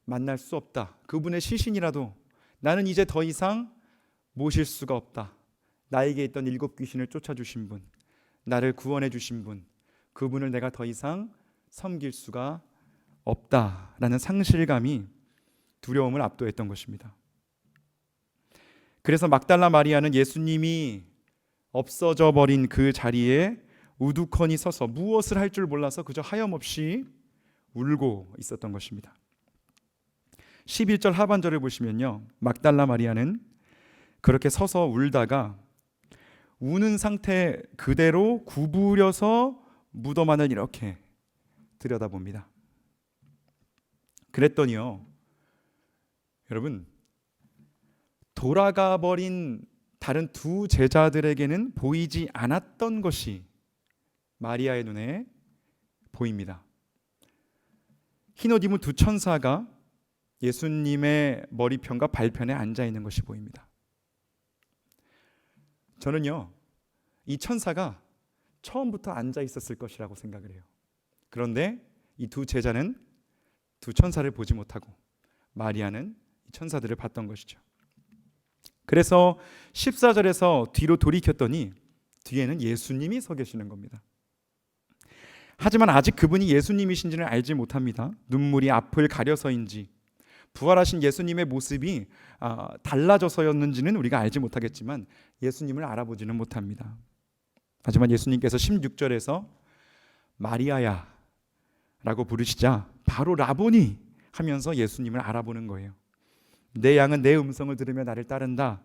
만날 수 없다. 그분의 시신이라도 나는 이제 더 이상 모실 수가 없다. 나에게 있던 7 귀신을 쫓아주신 분, 나를 구원해 주신 분, 그분을 내가 더 이상 섬길 수가 없다라는 상실감이 두려움을 압도했던 것입니다. 그래서 막달라 마리아는 예수님이 없어져 버린 그 자리에 우두커니 서서 무엇을 할 줄 몰라서 그저 하염없이 울고 있었던 것입니다. 11절 하반절을 보시면요, 막달라 마리아는 그렇게 서서 울다가 우는 상태 그대로 구부려서 무덤 안을 이렇게 들여다봅니다. 그랬더니요, 여러분, 돌아가 버린 다른 두 제자들에게는 보이지 않았던 것이 마리아의 눈에 보입니다. 흰옷 입은 두 천사가 예수님의 머리편과 발편에 앉아 있는 것이 보입니다. 저는요, 이 천사가 처음부터 앉아 있었을 것이라고 생각을 해요. 그런데 이 두 제자는 두 천사를 보지 못하고 마리아는 이 천사들을 봤던 것이죠. 그래서 14절에서 뒤로 돌이켰더니 뒤에는 예수님이 서 계시는 겁니다. 하지만 아직 그분이 예수님이신지는 알지 못합니다. 눈물이 앞을 가려서인지 부활하신 예수님의 모습이 달라져서였는지는 우리가 알지 못하겠지만 예수님을 알아보지는 못합니다. 하지만 예수님께서 16절에서 마리아야 라고 부르시자 바로 라보니 하면서 예수님을 알아보는 거예요. 내 양은 내 음성을 들으며 나를 따른다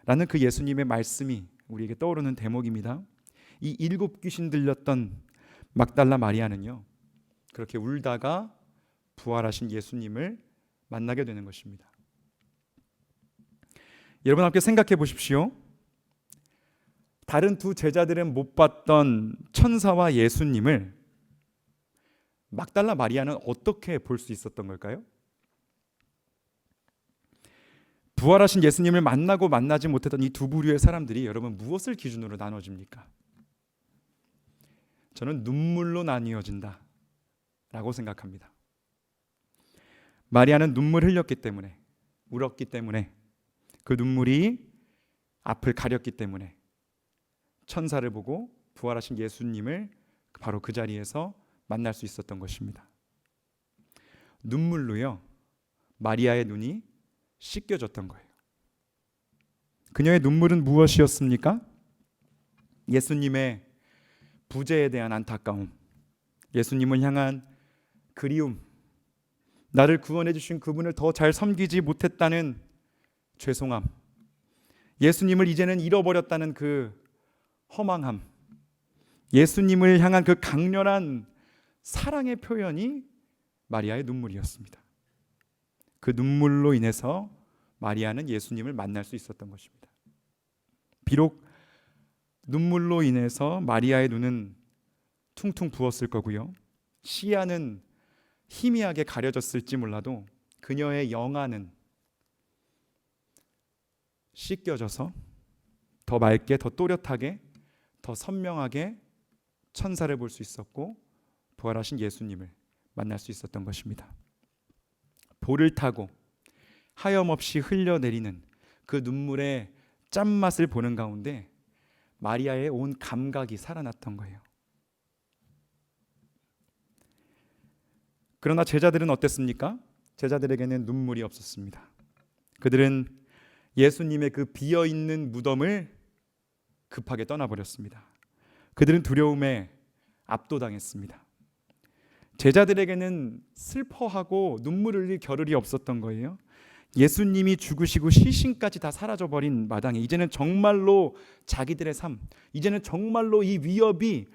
라는 그 예수님의 말씀이 우리에게 떠오르는 대목입니다. 이 7 귀신 들렸던 막달라 마리아는요, 그렇게 울다가 부활하신 예수님을 만나게 되는 것입니다. 여러분 함께 생각해 보십시오. 다른 두 제자들은 못 봤던 천사와 예수님을 막달라 마리아는 어떻게 볼 수 있었던 걸까요? 부활하신 예수님을 만나고 만나지 못했던 이 두 부류의 사람들이 여러분 무엇을 기준으로 나눠집니까? 저는 눈물로 나뉘어진다 라고 생각합니다. 마리아는 눈물 흘렸기 때문에, 울었기 때문에, 그 눈물이 앞을 가렸기 때문에 천사를 보고 부활하신 예수님을 바로 그 자리에서 만날 수 있었던 것입니다. 눈물로요, 마리아의 눈이 씻겨졌던 거예요. 그녀의 눈물은 무엇이었습니까? 예수님의 부재에 대한 안타까움, 예수님을 향한 그리움, 나를 구원해 주신 그분을 더 잘 섬기지 못했다는 죄송함, 예수님을 이제는 잃어버렸다는 그 허망함, 예수님을 향한 그 강렬한 사랑의 표현이 마리아의 눈물이었습니다. 그 눈물로 인해서 마리아는 예수님을 만날 수 있었던 것입니다. 비록 눈물로 인해서 마리아의 눈은 퉁퉁 부었을 거고요, 시야는 희미하게 가려졌을지 몰라도 그녀의 영안은 씻겨져서 더 맑게, 더 또렷하게, 더 선명하게 천사를 볼 수 있었고 부활하신 예수님을 만날 수 있었던 것입니다. 볼을 타고 하염없이 흘려내리는 그 눈물의 짠맛을 보는 가운데 마리아의 온 감각이 살아났던 거예요. 그러나 제자들은 어땠습니까? 제자들에게는 눈물이 없었습니다. 그들은 예수님의 그 비어있는 무덤을 급하게 떠나버렸습니다. 그들은 두려움에 압도당했습니다. 제자들에게는 슬퍼하고 눈물 흘릴 겨를이 없었던 거예요. 예수님이 죽으시고 시신까지 다 사라져버린 마당에 이제는 정말로 자기들의 삶, 이제는 정말로 이 위협이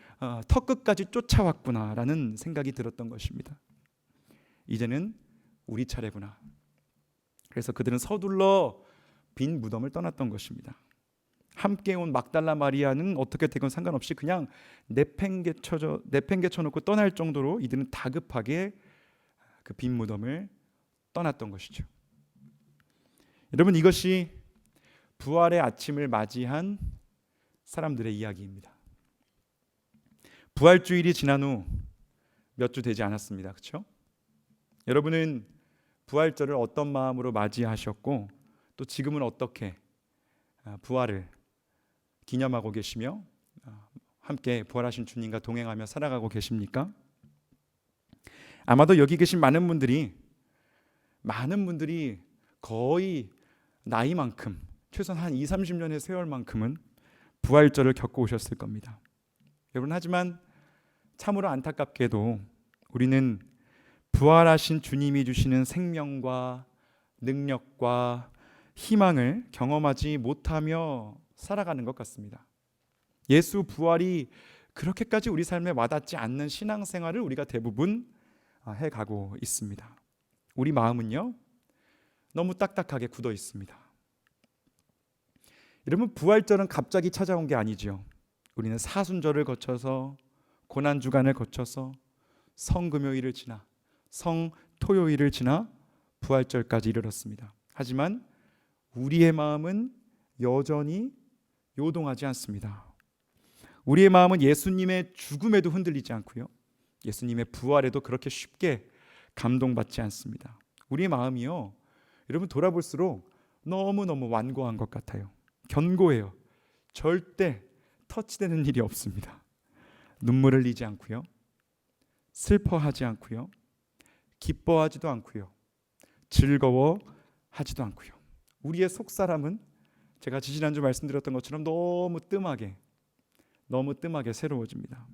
턱끝까지 쫓아왔구나라는 생각이 들었던 것입니다. 이제는 우리 차례구나. 그래서 그들은 서둘러 빈 무덤을 떠났던 것입니다. 함께 온 막달라 마리아는 어떻게 되건 상관없이 그냥 내팽개쳐놓고 떠날 정도로 이들은 다급하게 그 빈 무덤을 떠났던 것이죠. 여러분, 이것이 부활의 아침을 맞이한 사람들의 이야기입니다. 부활주일이 지난 후 몇 주 되지 않았습니다. 그렇죠? 여러분은 부활절을 어떤 마음으로 맞이하셨고 또 지금은 어떻게 부활을 기념하고 계시며 함께 부활하신 주님과 동행하며 살아가고 계십니까? 아마도 여기 계신 많은 분들이 거의 나이만큼 최소한 한 20-30년의 세월만큼은 부활절을 겪고 오셨을 겁니다. 여러분, 하지만 참으로 안타깝게도 우리는 부활하신 주님이 주시는 생명과 능력과 희망을 경험하지 못하며 살아가는 것 같습니다. 예수 부활이 그렇게까지 우리 삶에 와닿지 않는 신앙생활을 우리가 대부분 해가고 있습니다. 우리 마음은요, 너무 딱딱하게 굳어 있습니다. 여러분, 부활절은 갑자기 찾아온 게 아니죠. 우리는 사순절을 거쳐서 고난주간을 거쳐서 성금요일을 지나 성토요일을 지나 부활절까지 이르렀습니다. 하지만 우리의 마음은 여전히 요동하지 않습니다. 우리의 마음은 예수님의 죽음에도 흔들리지 않고요, 예수님의 부활에도 그렇게 쉽게 감동받지 않습니다. 우리의 마음이요, 여러분 돌아볼수록 너무너무 완고한 것 같아요. 견고해요. 절대 터치되는 일이 없습니다. 눈물 흘리지 않고요, 슬퍼하지 않고요, 기뻐하지도 않고요, 즐거워하지도 않고요. 우리의 속사람은 제가 지지난주 말씀드렸던 것처럼 너무 뜸하게 새로워집니다.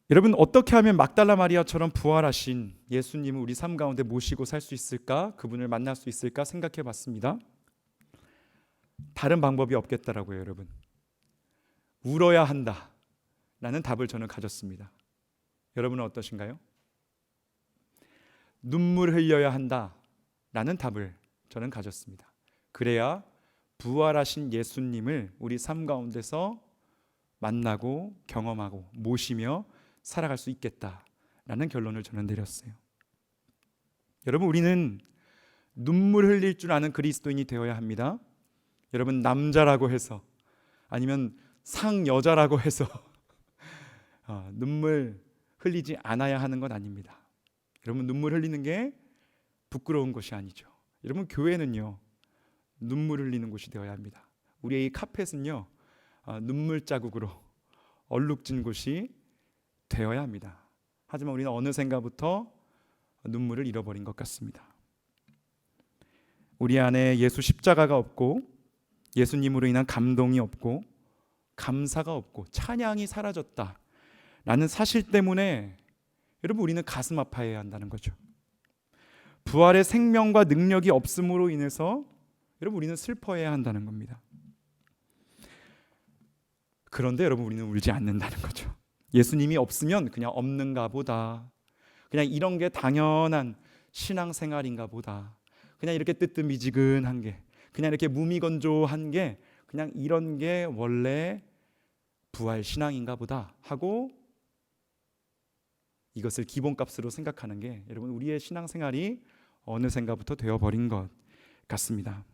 여러분, 어떻게 하면 막달라 마리아처럼 부활하신 예수님을 우리 삶 가운데 모시고 살 수 있을까? 그분을 만날 수 있을까 생각해 봤습니다. 다른 방법이 없겠다라고요. 여러분, 울어야 한다라는 답을 저는 가졌습니다. 여러분은 어떠신가요? 눈물 흘려야 한다라는 답을 저는 가졌습니다. 그래야 부활하신 예수님을 우리 삶 가운데서 만나고 경험하고 모시며 살아갈 수 있겠다라는 결론을 저는 내렸어요. 여러분, 우리는 눈물 흘릴 줄 아는 그리스도인이 되어야 합니다. 여러분, 남자라고 해서 아니면 상여자라고 해서 눈물 흘리지 않아야 하는 건 아닙니다. 여러분, 눈물 흘리는 게 부끄러운 것이 아니죠. 여러분, 교회는요, 눈물 흘리는 곳이 되어야 합니다. 우리의 이 카펫은요, 눈물 자국으로 얼룩진 곳이 되어야 합니다. 하지만 우리는 어느샌가부터 눈물을 잃어버린 것 같습니다. 우리 안에 예수 십자가가 없고 예수님으로 인한 감동이 없고 감사가 없고 찬양이 사라졌다라는 사실 때문에 여러분, 우리는 가슴 아파해야 한다는 거죠. 부활의 생명과 능력이 없음으로 인해서 여러분, 우리는 슬퍼해야 한다는 겁니다. 그런데 여러분, 우리는 울지 않는다는 거죠. 예수님이 없으면 그냥 없는가 보다, 그냥 이런 게 당연한 신앙생활인가 보다, 그냥 이렇게 뜨뜻미지근한 게, 그냥 이렇게 무미건조한 게, 그냥 이런 게 원래 부활 신앙인가 보다 하고 이것을 기본값으로 생각하는 게 여러분 우리의 신앙생활이 어느샌가부터 되어버린 것 같습니다.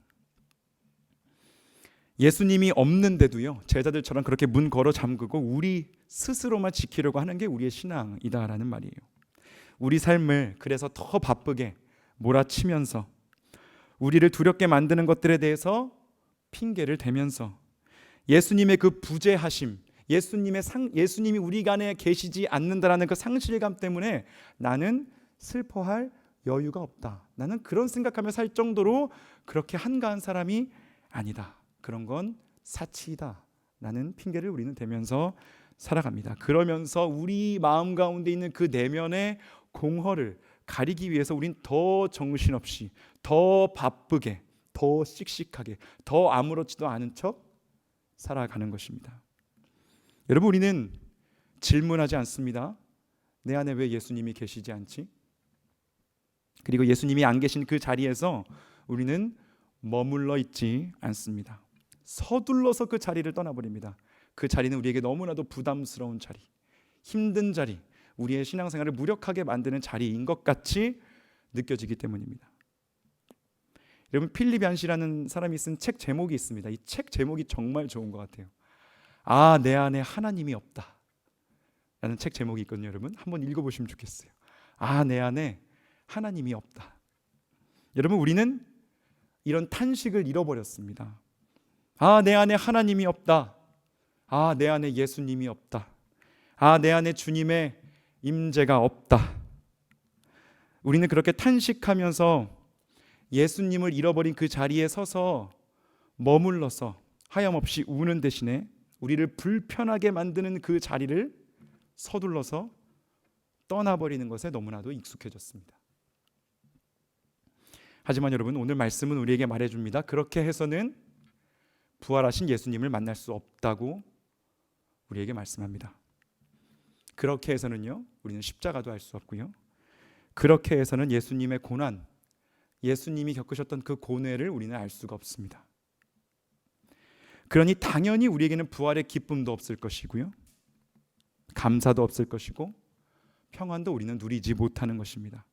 예수님이 없는데도요 제자들처럼 그렇게 문 걸어 잠그고 우리 스스로만 지키려고 하는 게 우리의 신앙이다라는 말이에요. 우리 삶을 그래서 더 바쁘게 몰아치면서 우리를 두렵게 만드는 것들에 대해서 핑계를 대면서 예수님의 그 부재하심, 예수님이 우리 간에 계시지 않는다라는 그 상실감 때문에 나는 슬퍼할 여유가 없다. 나는 그런 생각하며 살 정도로 그렇게 한가한 사람이 아니다. 그런 건 사치이다 라는 핑계를 우리는 대면서 살아갑니다. 그러면서 우리 마음 가운데 있는 그 내면의 공허를 가리기 위해서 우린 더 정신없이, 더 바쁘게, 더 씩씩하게, 더 아무렇지도 않은 척 살아가는 것입니다. 여러분, 우리는 질문하지 않습니다. 내 안에 왜 예수님이 계시지 않지? 그리고 예수님이 안 계신 그 자리에서 우리는 머물러 있지 않습니다. 서둘러서 그 자리를 떠나버립니다. 그 자리는 우리에게 너무나도 부담스러운 자리, 힘든 자리, 우리의 신앙생활을 무력하게 만드는 자리인 것 같이 느껴지기 때문입니다. 여러분, 필립 얀시라는 사람이 쓴 책 제목이 있습니다. 이 책 제목이 정말 좋은 것 같아요. 아, 내 안에 하나님이 없다 라는 책 제목이 있거든요. 여러분 한번 읽어보시면 좋겠어요. 아, 내 안에 하나님이 없다. 여러분, 우리는 이런 탄식을 잃어버렸습니다. 아, 내 안에 하나님이 없다. 아, 내 안에 예수님이 없다. 아, 내 안에 주님의 임재가 없다. 우리는 그렇게 탄식하면서 예수님을 잃어버린 그 자리에 서서 머물러서 하염없이 우는 대신에 우리를 불편하게 만드는 그 자리를 서둘러서 떠나버리는 것에 너무나도 익숙해졌습니다. 하지만 여러분, 오늘 말씀은 우리에게 말해줍니다. 그렇게 해서는 부활하신 예수님을 만날 수 없다고 우리에게 말씀합니다. 그렇게 해서는요, 우리는 십자가도 할 수 없고요, 그렇게 해서는 예수님의 고난, 예수님이 겪으셨던 그 고뇌를 우리는 알 수가 없습니다. 그러니 당연히 우리에게는 부활의 기쁨도 없을 것이고요, 감사도 없을 것이고, 평안도 우리는 누리지 못하는 것입니다.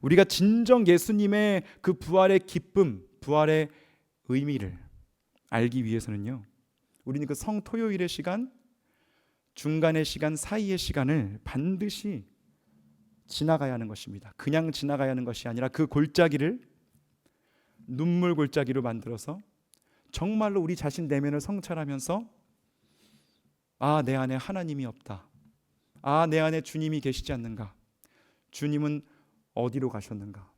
우리가 진정 예수님의 그 부활의 기쁨, 부활의 의미를 알기 위해서는요, 우리는 그 성토요일의 시간, 중간의 시간, 사이의 시간을 반드시 지나가야 하는 것입니다. 그냥 지나가야 하는 것이 아니라 그 골짜기를 눈물 골짜기로 만들어서 정말로 우리 자신 내면을 성찰하면서 아, 내 안에 하나님이 없다. 아, 내 안에 주님이 계시지 않는가? 주님은 어디로 가셨는가?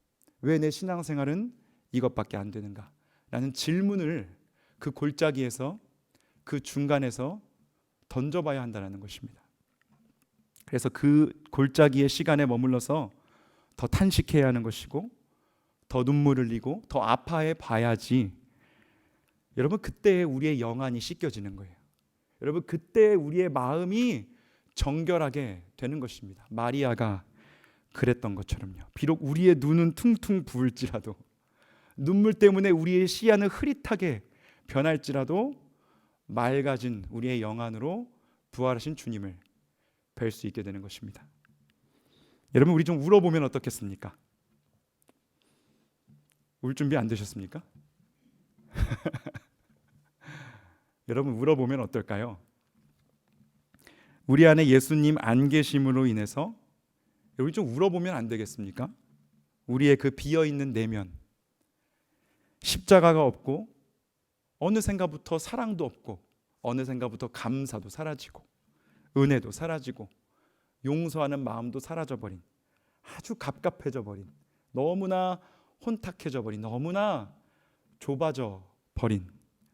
왜 내 신앙생활은 이것밖에 안 되는가? 라는 질문을 그 골짜기에서, 그 중간에서 던져봐야 한다는 것입니다. 그래서 그 골짜기의 시간에 머물러서 더 탄식해야 하는 것이고, 더 눈물 흘리고 더 아파해 봐야지 여러분, 그때 우리의 영안이 씻겨지는 거예요. 여러분, 그때 우리의 마음이 정결하게 되는 것입니다. 마리아가 그랬던 것처럼요. 비록 우리의 눈은 퉁퉁 부을지라도, 눈물 때문에 우리의 시야는 흐릿하게 변할지라도 맑아진 우리의 영안으로 부활하신 주님을 뵐 수 있게 되는 것입니다. 여러분, 우리 좀 울어보면 어떻겠습니까? 울 준비 안 되셨습니까? 여러분, 울어보면 어떨까요? 우리 안에 예수님 안 계심으로 인해서 우리 좀 울어보면 안 되겠습니까? 우리의 그 비어있는 내면, 십자가가 없고 어느샌가부터 사랑도 없고 어느샌가부터 감사도 사라지고 은혜도 사라지고 용서하는 마음도 사라져버린, 아주 갑갑해져 버린, 너무나 혼탁해져 버린, 너무나 좁아져 버린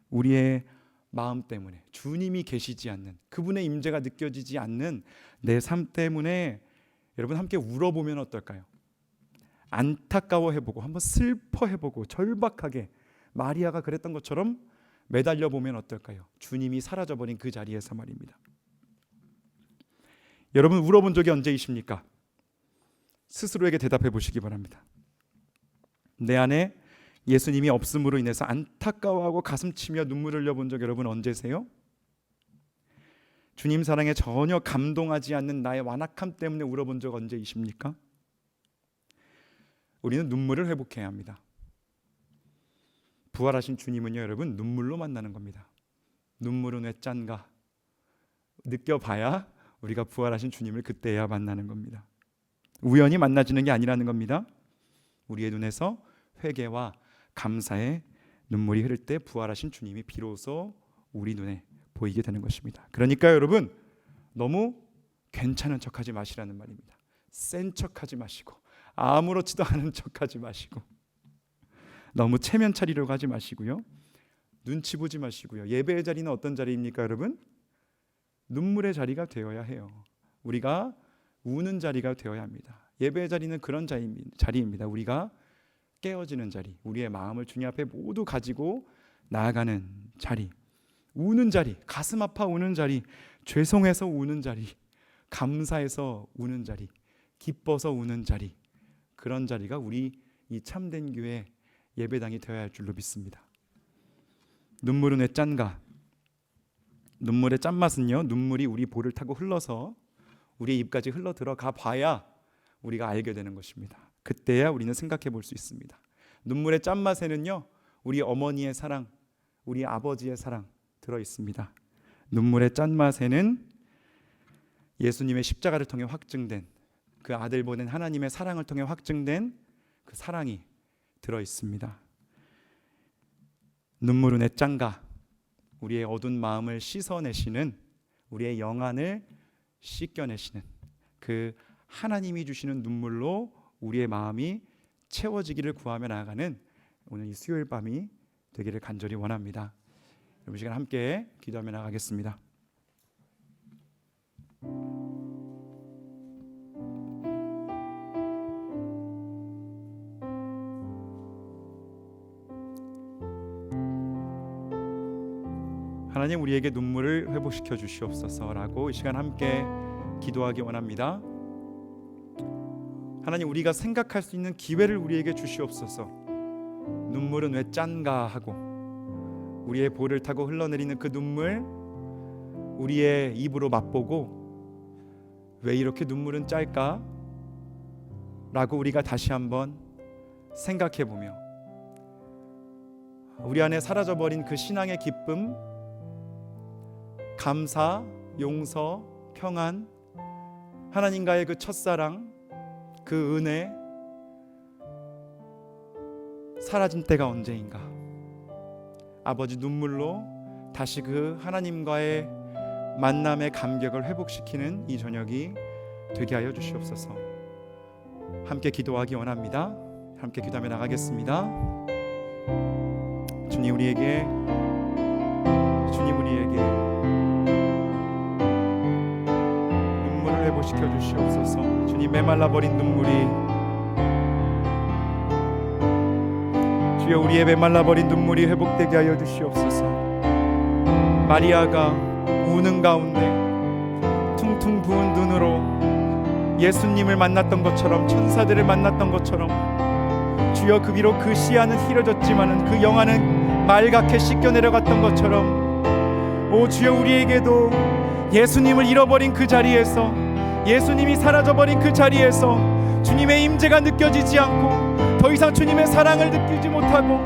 우리의 마음 때문에, 주님이 계시지 않는, 그분의 임재가 느껴지지 않는 내 삶 때문에 여러분 함께 울어보면 어떨까요? 안타까워해보고 한번 슬퍼해보고 절박하게 마리아가 그랬던 것처럼 매달려보면 어떨까요? 주님이 사라져버린 그 자리에서 말입니다. 여러분, 울어본 적이 언제이십니까? 스스로에게 대답해 보시기 바랍니다. 내 안에 예수님이 없음으로 인해서 안타까워하고 가슴치며 눈물을 흘려본 적 여러분 언제세요? 주님 사랑에 전혀 감동하지 않는 나의 완악함 때문에 울어본 적 언제이십니까? 우리는 눈물을 회복해야 합니다. 부활하신 주님은요, 여러분, 눈물로 만나는 겁니다. 눈물은 왜 짠가? 느껴봐야 우리가 부활하신 주님을 그때야 만나는 겁니다. 우연히 만나지는 게 아니라는 겁니다. 우리의 눈에서 회개와 감사의 눈물이 흐를 때 부활하신 주님이 비로소 우리 눈에 보이게 되는 것입니다. 그러니까 여러분, 너무 괜찮은 척하지 마시라는 말입니다. 센 척하지 마시고 아무렇지도 않은 척하지 마시고 너무 체면 차리려고 하지 마시고요. 눈치 보지 마시고요. 예배의 자리는 어떤 자리입니까, 여러분? 눈물의 자리가 되어야 해요. 우리가 우는 자리가 되어야 합니다. 예배의 자리는 그런 자리입니다. 우리가 깨어지는 자리, 우리의 마음을 주님 앞에 모두 가지고 나아가는 자리, 우는 자리, 가슴 아파 우는 자리, 죄송해서 우는 자리, 감사해서 우는 자리, 기뻐서 우는 자리, 그런 자리가 우리 이 참된 교회 예배당이 되어야 할 줄로 믿습니다. 눈물은 왜 짠가? 눈물의 짠맛은요, 눈물이 우리 볼을 타고 흘러서 우리의 입까지 흘러 들어가 봐야 우리가 알게 되는 것입니다. 그때야 우리는 생각해 볼 수 있습니다. 눈물의 짠맛에는요, 우리 어머니의 사랑, 우리 아버지의 사랑 들어 있습니다. 눈물의 짠맛에는 예수님의 십자가를 통해 확증된 그 아들 보낸 하나님의 사랑을 통해 확증된 그 사랑이 들어 있습니다. 눈물은 왜 짠가? 우리의 어두운 마음을 씻어내시는, 우리의 영안을 씻겨내시는 그 하나님이 주시는 눈물로 우리의 마음이 채워지기를 구하며 나아가는 오늘 이 수요일 밤이 되기를 간절히 원합니다. 여러분, 시간 함께 기도하며 나가겠습니다. 하나님, 우리에게 눈물을 회복시켜 주시옵소서라고 이 시간 함께 기도하기 원합니다. 하나님, 우리가 생각할 수 있는 기회를 우리에게 주시옵소서. 눈물은 왜 짠가 하고 우리의 볼을 타고 흘러내리는 그 눈물, 우리의 입으로 맛보고 왜 이렇게 눈물은 짤까? 라고 우리가 다시 한번 생각해 보며 우리 안에 사라져버린 그 신앙의 기쁨, 감사, 용서, 평안, 하나님과의 그 첫사랑, 그 은혜 사라진 때가 언제인가? 아버지, 눈물로 다시 그 하나님과의 만남의 감격을 회복시키는 이 저녁이 되게 하여 주시옵소서. 함께 기도하기 원합니다. 함께 기도하며 나가겠습니다. 주님, 우리에게 눈물을 회복시켜 주시옵소서. 주님, 메말라버린 눈물이, 주여, 우리의 메말라버린 눈물이 회복되게 하여 주시옵소서. 마리아가 우는 가운데 퉁퉁 부은 눈으로 예수님을 만났던 것처럼, 천사들을 만났던 것처럼, 주여, 그 위로 그 시야는 흐려졌지만은 그 영안은 맑게 씻겨 내려갔던 것처럼, 오 주여, 우리에게도 예수님을 잃어버린 그 자리에서, 예수님이 사라져버린 그 자리에서 주님의 임재가 느껴지지 않고 더 이상 주님의 사랑을 느끼지 못하고,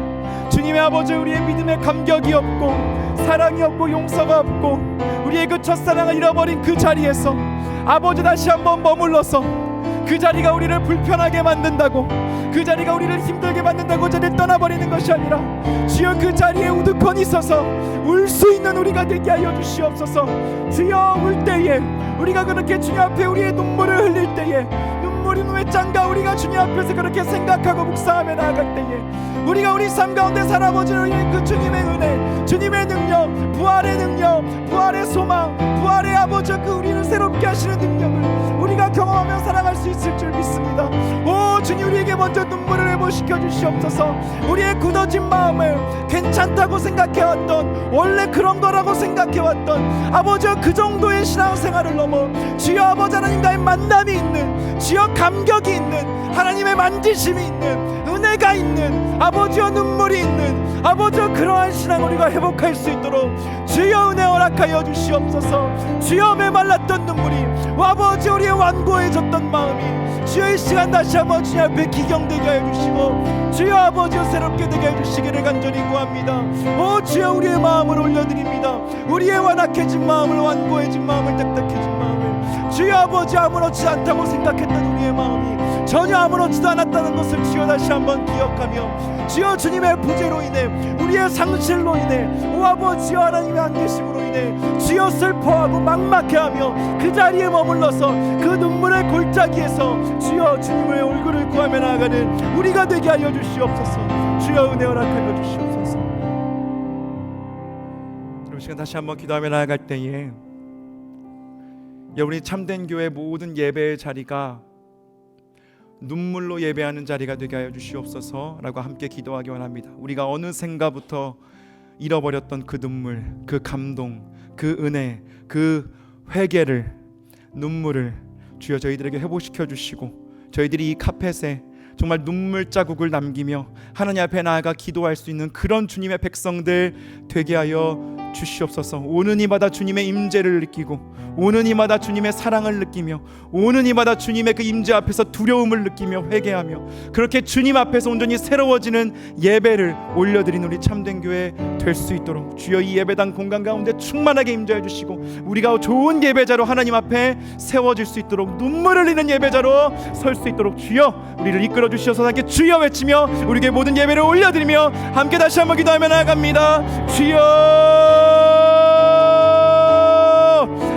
주님의 아버지, 우리의 믿음의 감격이 없고 사랑이 없고 용서가 없고 우리의 그 첫사랑을 잃어버린 그 자리에서 아버지, 다시 한번 머물러서 그 자리가 우리를 불편하게 만든다고, 그 자리가 우리를 힘들게 만든다고 자리를 떠나버리는 것이 아니라, 주여, 그 자리에 우두커니 있어서 울 수 있는 우리가 되게 하여 주시옵소서. 주여, 울 때에 우리가 그렇게 주님 앞에 우리의 눈물을 흘릴 때에, 눈물이 왜 짠가 우리가 주님 앞에서 그렇게 생각하고 묵상하며 나아갈 때에, 우리가 우리 삶 가운데 살아보지는 그 주님의 은혜, 주님의 능력, 부활의 능력, 부활의 소망, 부활의 아버지, 그 우리를 새롭게 하시는 능력을 우리가 경험하며 살아갈 수 있을 줄 믿습니다. 오 주님, 우리에게 먼저 눈물을 회복시켜 주시옵소서. 우리의 굳어진 마음을 괜찮다고 생각해왔던, 원래 그런 거라고 생각해왔던 아버지, 그 정도의 신앙생활을 넘어 주여 아버지 하나님과의 만남이 있는, 주여 감격이 있는 하나님의 만지심이 있는 은혜가 있는 아버지여 눈물이 있는 아버지여 그러한 신앙을 우리가 회복할 수 있도록 주여 은혜 허락하여 주시옵소서. 주여 메말랐던 눈물이 아버지 우리의 완고해졌던 마음이 주여 이 시간 다시 한번 주님 앞에 기경되게 하여 주시고 주여 아버지여 새롭게 되게 해 주시기를 간절히 구합니다. 오 주여 우리의 마음을 올려드립니다. 우리의 완악해진 마음을 완고해진 마음을 딱딱해진 마음을 주여 아버지 아무렇지 않다고 생각했던 우리의 마음이 전혀 아무렇지도 않았다는 것을 주여 다시 한번 기억하며 주여 주님의 부재로 인해 우리의 상실로 인해 오 아버지여 하나님의 안 계심으로 인해 주여 슬퍼하고 막막해하며 그 자리에 머물러서 그 눈물의 골짜기에서 주여 주님의 얼굴을 구하며 나아가는 우리가 되게 하여 주시옵소서. 주여 은혜 허락하여 주시옵소서. 여러분 시간 다시 한번 기도하며 나아갈 때에 여러분이 참된 교회 모든 예배의 자리가 눈물로 예배하는 자리가 되게 하여 주시옵소서라고 함께 기도하기 원합니다. 우리가 어느샌가부터 잃어버렸던 그 눈물, 그 감동, 그 은혜, 그 회개를 눈물을 주여 저희들에게 회복시켜 주시고 저희들이 이 카펫에 정말 눈물 자국을 남기며 하나님 앞에 나아가 기도할 수 있는 그런 주님의 백성들 되게 하여 주시옵소서. 오는 이마다 주님의 임재를 느끼고 오는 이마다 주님의 사랑을 느끼며 오는 이마다 주님의 그 임재 앞에서 두려움을 느끼며 회개하며 그렇게 주님 앞에서 온전히 새로워지는 예배를 올려드리는 우리 참된 교회 될 수 있도록 주여 이 예배당 공간 가운데 충만하게 임재해 주시고 우리가 좋은 예배자로 하나님 앞에 세워질 수 있도록 눈물 흘리는 예배자로 설 수 있도록 주여 우리를 이끌어 주시옵소서. 함께 주여 외치며 우리에게 모든 예배를 올려드리며 함께 다시 한번 기도하며 나아갑니다. 주여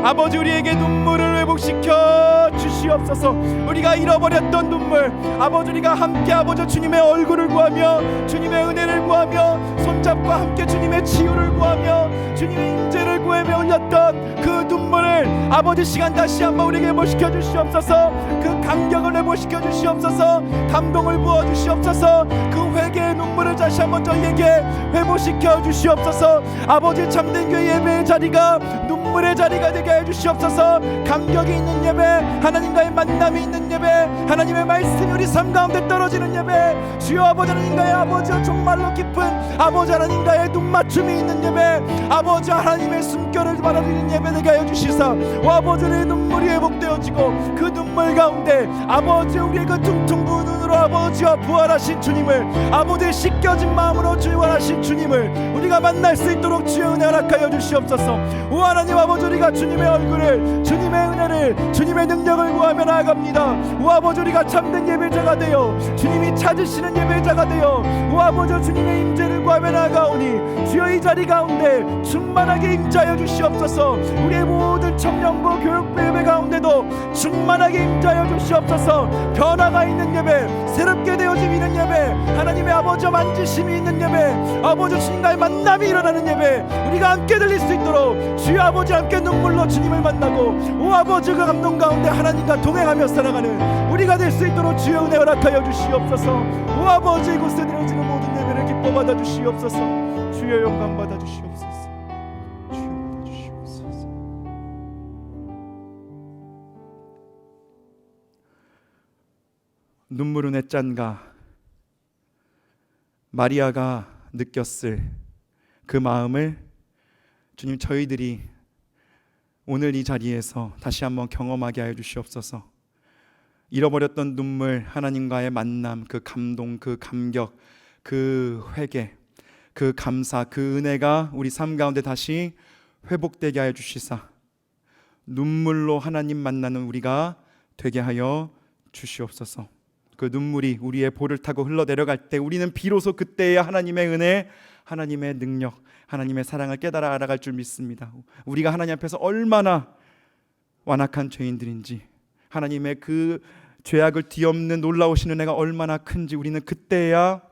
아버지 우리에게 눈물을 회복시켜 주시옵소서. 우리가 잃어버렸던 눈물 아버지 우리가 함께 아버지 주님의 얼굴을 구하며 주님의 은혜를 구하며 손잡고 함께 주님의 치유를 구하며 주님의 임재를 구하며 흘렸던 그 눈물을 아버지 시간 다시 한번 우리에게 회복시켜 주시옵소서. 그 감격을 회복시켜 주시옵소서. 감동을 부어 주시옵소서. 그 회개의 눈물을 다시 한번 저희에게 회복시켜 주시옵소서. 아버지 참된 교회 예배의 자리가 눈물의 자리가 되게 해 주시옵소서. 감격이 있는 예배 하나님과의 만남이 있는 예배 하나님의 말씀이 우리 삶 가운데 떨어지는 예배 주여 아버지 하나님과의 아버지와 정말로 깊은 아버지 하나님과의 눈맞춤이 있는 예배 아버지 하나님의 숨결을 바라보는 예배 되게 하여 주시사 오 아버지의 눈물이 회복되어지고 그 눈물 가운데 아버지 우리의 그 퉁퉁 부은 눈으로 아버지와 부활하신 주님을 아버지의 씻겨진 마음으로 부활하신 주님을 우리가 만날 수 있도록 주여 은혜 허락하여 주시옵소서. 오 하나님 아버지 우리가 주님의 얼굴을 주님의 은혜를 주님의 능력을 구하며 나아갑니다. 오 아버지 우리가 참된 예배자가 되어 주님이 찾으시는 예배자가 되어 오 아버지 주님의 임재를 구하며 나아가오니 주여 이 자리 가운데 충만하게 임재하여 주시옵소서. 우리의 모든 청년부 교육부 예배 가운데도 충만하게 임재하여 주시옵소서. 변화가 있는 예배 새롭게 되어짐 있는 예배 하나님의 아버지와 만지심이 있는 예배 아버지 주님과의 만남이 일어나는 예배 우리가 함께 들릴 수 있도록 주여 아버지 함께 눈물로 주님을 만나고 오 아버지 그 감동 가운데 하나님과 동행하며 살아가는 우리가 될 수 있도록 주여 은혜 허락하여 주시옵소서. 오 아버지 이곳에 드려지는 모든 예배를 기뻐 받아 주시옵소서. 주여 영광 받아 주시옵소서. 주여 받아 주시옵소서. 눈물은 애짠가 마리아가 느꼈을 그 마음을 주님 저희들이 오늘 이 자리에서 다시 한번 경험하게 하여 주시옵소서. 잃어버렸던 눈물 하나님과의 만남 그 감동 그 감격 그 회개 그 감사 그 은혜가 우리 삶 가운데 다시 회복되게 하여 주시사 눈물로 하나님 만나는 우리가 되게 하여 주시옵소서. 그 눈물이 우리의 볼을 타고 흘러내려갈 때 우리는 비로소 그때야 하나님의 은혜 하나님의 능력 하나님의 사랑을 깨달아 알아갈 줄 믿습니다. 우리가 하나님 앞에서 얼마나 완악한 죄인들인지 하나님의 그 죄악을 뒤엎는 놀라우신 은혜가 얼마나 큰지 우리는 그때야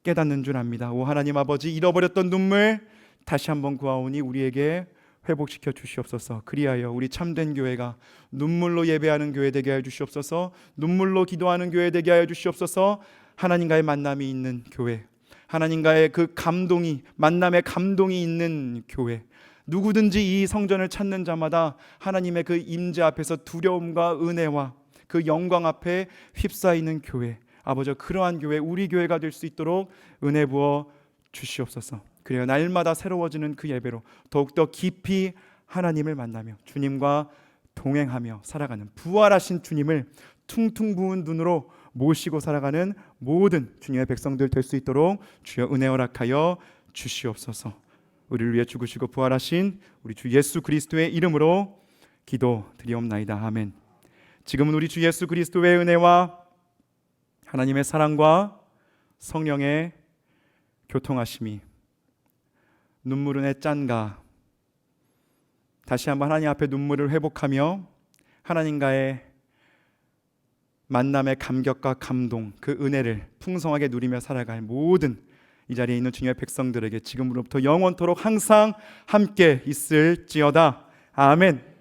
깨닫는 줄 압니다. 오 하나님 아버지 잃어버렸던 눈물 다시 한번 구하오니 우리에게 회복시켜 주시옵소서. 그리하여 우리 참된 교회가 눈물로 예배하는 교회 되게 하여 주시옵소서. 눈물로 기도하는 교회 되게 하여 주시옵소서. 하나님과의 만남이 있는 교회 하나님과의 그 감동이 만남의 감동이 있는 교회 누구든지 이 성전을 찾는 자마다 하나님의 그 임재 앞에서 두려움과 은혜와 그 그 영광 앞에 휩싸이는 교회, 아버지 그러한 교회, 우리 교회가 될 수 있도록 은혜 부어 주시옵소서. 그래요, 날마다 새로워지는 그 예배로 더욱더 깊이 하나님을 만나며 주님과 동행하며 살아가는, 부활하신 주님을 퉁퉁 부은 눈으로 모시고 살아가는 모든 주님의 백성들 될 수 있도록 주여 은혜 허락하여 주시옵소서. 우리를 위해 죽으시고 부활하신 우리 주 예수 그리스도의 이름으로 기도드리옵나이다. 아멘. 지금은 우리 주 예수 그리스도의 은혜와 하나님의 사랑과 성령의 교통하심이, 눈물은 짠가 다시 한번 하나님 앞에 눈물을 회복하며 하나님과의 만남의 감격과 감동, 그 은혜를 풍성하게 누리며 살아갈 모든 이 자리에 있는 주님의 백성들에게 지금으로부터 영원토록 항상 함께 있을지어다. 아멘.